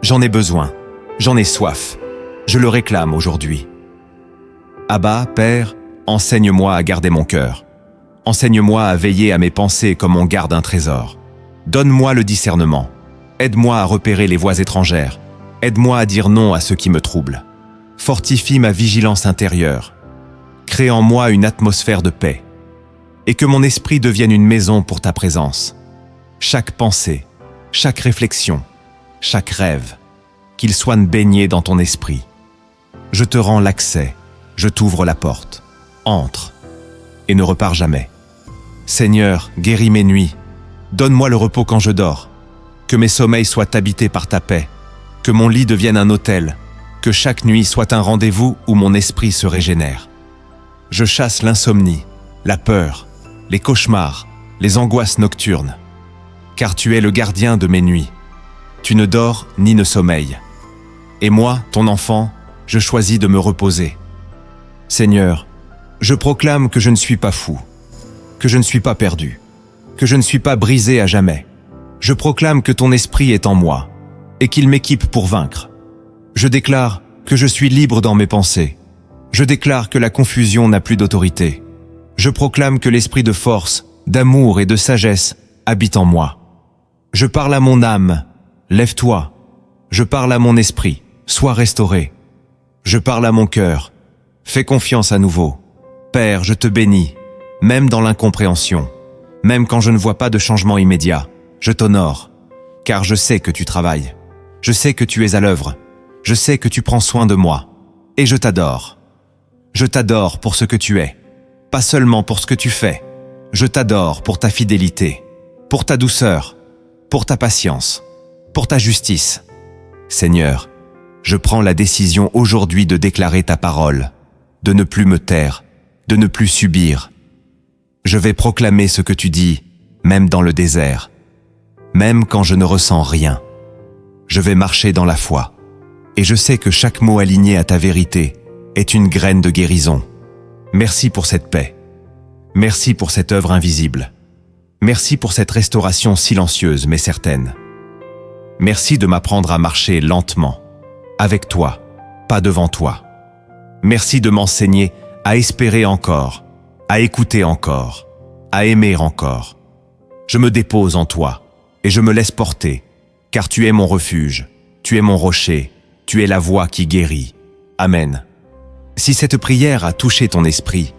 J'en ai besoin, j'en ai soif. Je le réclame aujourd'hui. Abba, Père, enseigne-moi à garder mon cœur. Enseigne-moi à veiller à mes pensées comme on garde un trésor. Donne-moi le discernement. Aide-moi à repérer les voix étrangères. Aide-moi à dire non à ce qui me trouble. Fortifie ma vigilance intérieure. Crée en moi une atmosphère de paix. Et que mon esprit devienne une maison pour ta présence. Chaque pensée, chaque réflexion, chaque rêve, qu'ils soient baignés dans ton esprit. Je te rends l'accès, je t'ouvre la porte. Entre et ne repars jamais. Seigneur, guéris mes nuits. Donne-moi le repos quand je dors. Que mes sommeils soient habités par ta paix. Que mon lit devienne un autel. Que chaque nuit soit un rendez-vous où mon esprit se régénère. Je chasse l'insomnie, la peur, les cauchemars, les angoisses nocturnes. Car tu es le gardien de mes nuits. Tu ne dors ni ne sommeilles. Et moi, ton enfant, je choisis de me reposer. Seigneur, je proclame que je ne suis pas fou, que je ne suis pas perdu, que je ne suis pas brisé à jamais. Je proclame que ton esprit est en moi et qu'il m'équipe pour vaincre. Je déclare que je suis libre dans mes pensées. Je déclare que la confusion n'a plus d'autorité. Je proclame que l'esprit de force, d'amour et de sagesse habite en moi. Je parle à mon âme, lève-toi. Je parle à mon esprit, sois restauré. Je parle à mon cœur, fais confiance à nouveau. Père, je te bénis, même dans l'incompréhension, même quand je ne vois pas de changement immédiat. Je t'honore, car je sais que tu travailles. Je sais que tu es à l'œuvre. Je sais que tu prends soin de moi. Et je t'adore. Je t'adore pour ce que tu es, pas seulement pour ce que tu fais. Je t'adore pour ta fidélité, pour ta douceur, pour ta patience, pour ta justice. Seigneur, je prends la décision aujourd'hui de déclarer ta parole, de ne plus me taire, de ne plus subir. Je vais proclamer ce que tu dis, même dans le désert, même quand je ne ressens rien. Je vais marcher dans la foi, et je sais que chaque mot aligné à ta vérité est une graine de guérison. Merci pour cette paix. Merci pour cette œuvre invisible. Merci pour cette restauration silencieuse mais certaine. Merci de m'apprendre à marcher lentement, avec toi, pas devant toi. Merci de m'enseigner à espérer encore, à écouter encore, à aimer encore. Je me dépose en toi et je me laisse porter, car tu es mon refuge, tu es mon rocher, tu es la voix qui guérit. Amen. Si cette prière a touché ton esprit,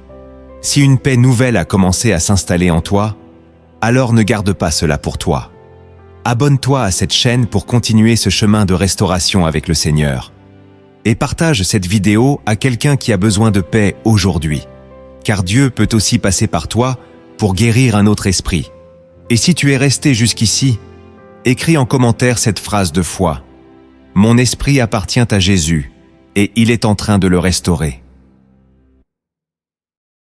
si une paix nouvelle a commencé à s'installer en toi, alors ne garde pas cela pour toi. Abonne-toi à cette chaîne pour continuer ce chemin de restauration avec le Seigneur. Et partage cette vidéo à quelqu'un qui a besoin de paix aujourd'hui, car Dieu peut aussi passer par toi pour guérir un autre esprit. Et si tu es resté jusqu'ici, écris en commentaire cette phrase de foi. Mon esprit appartient à Jésus et il est en train de le restaurer.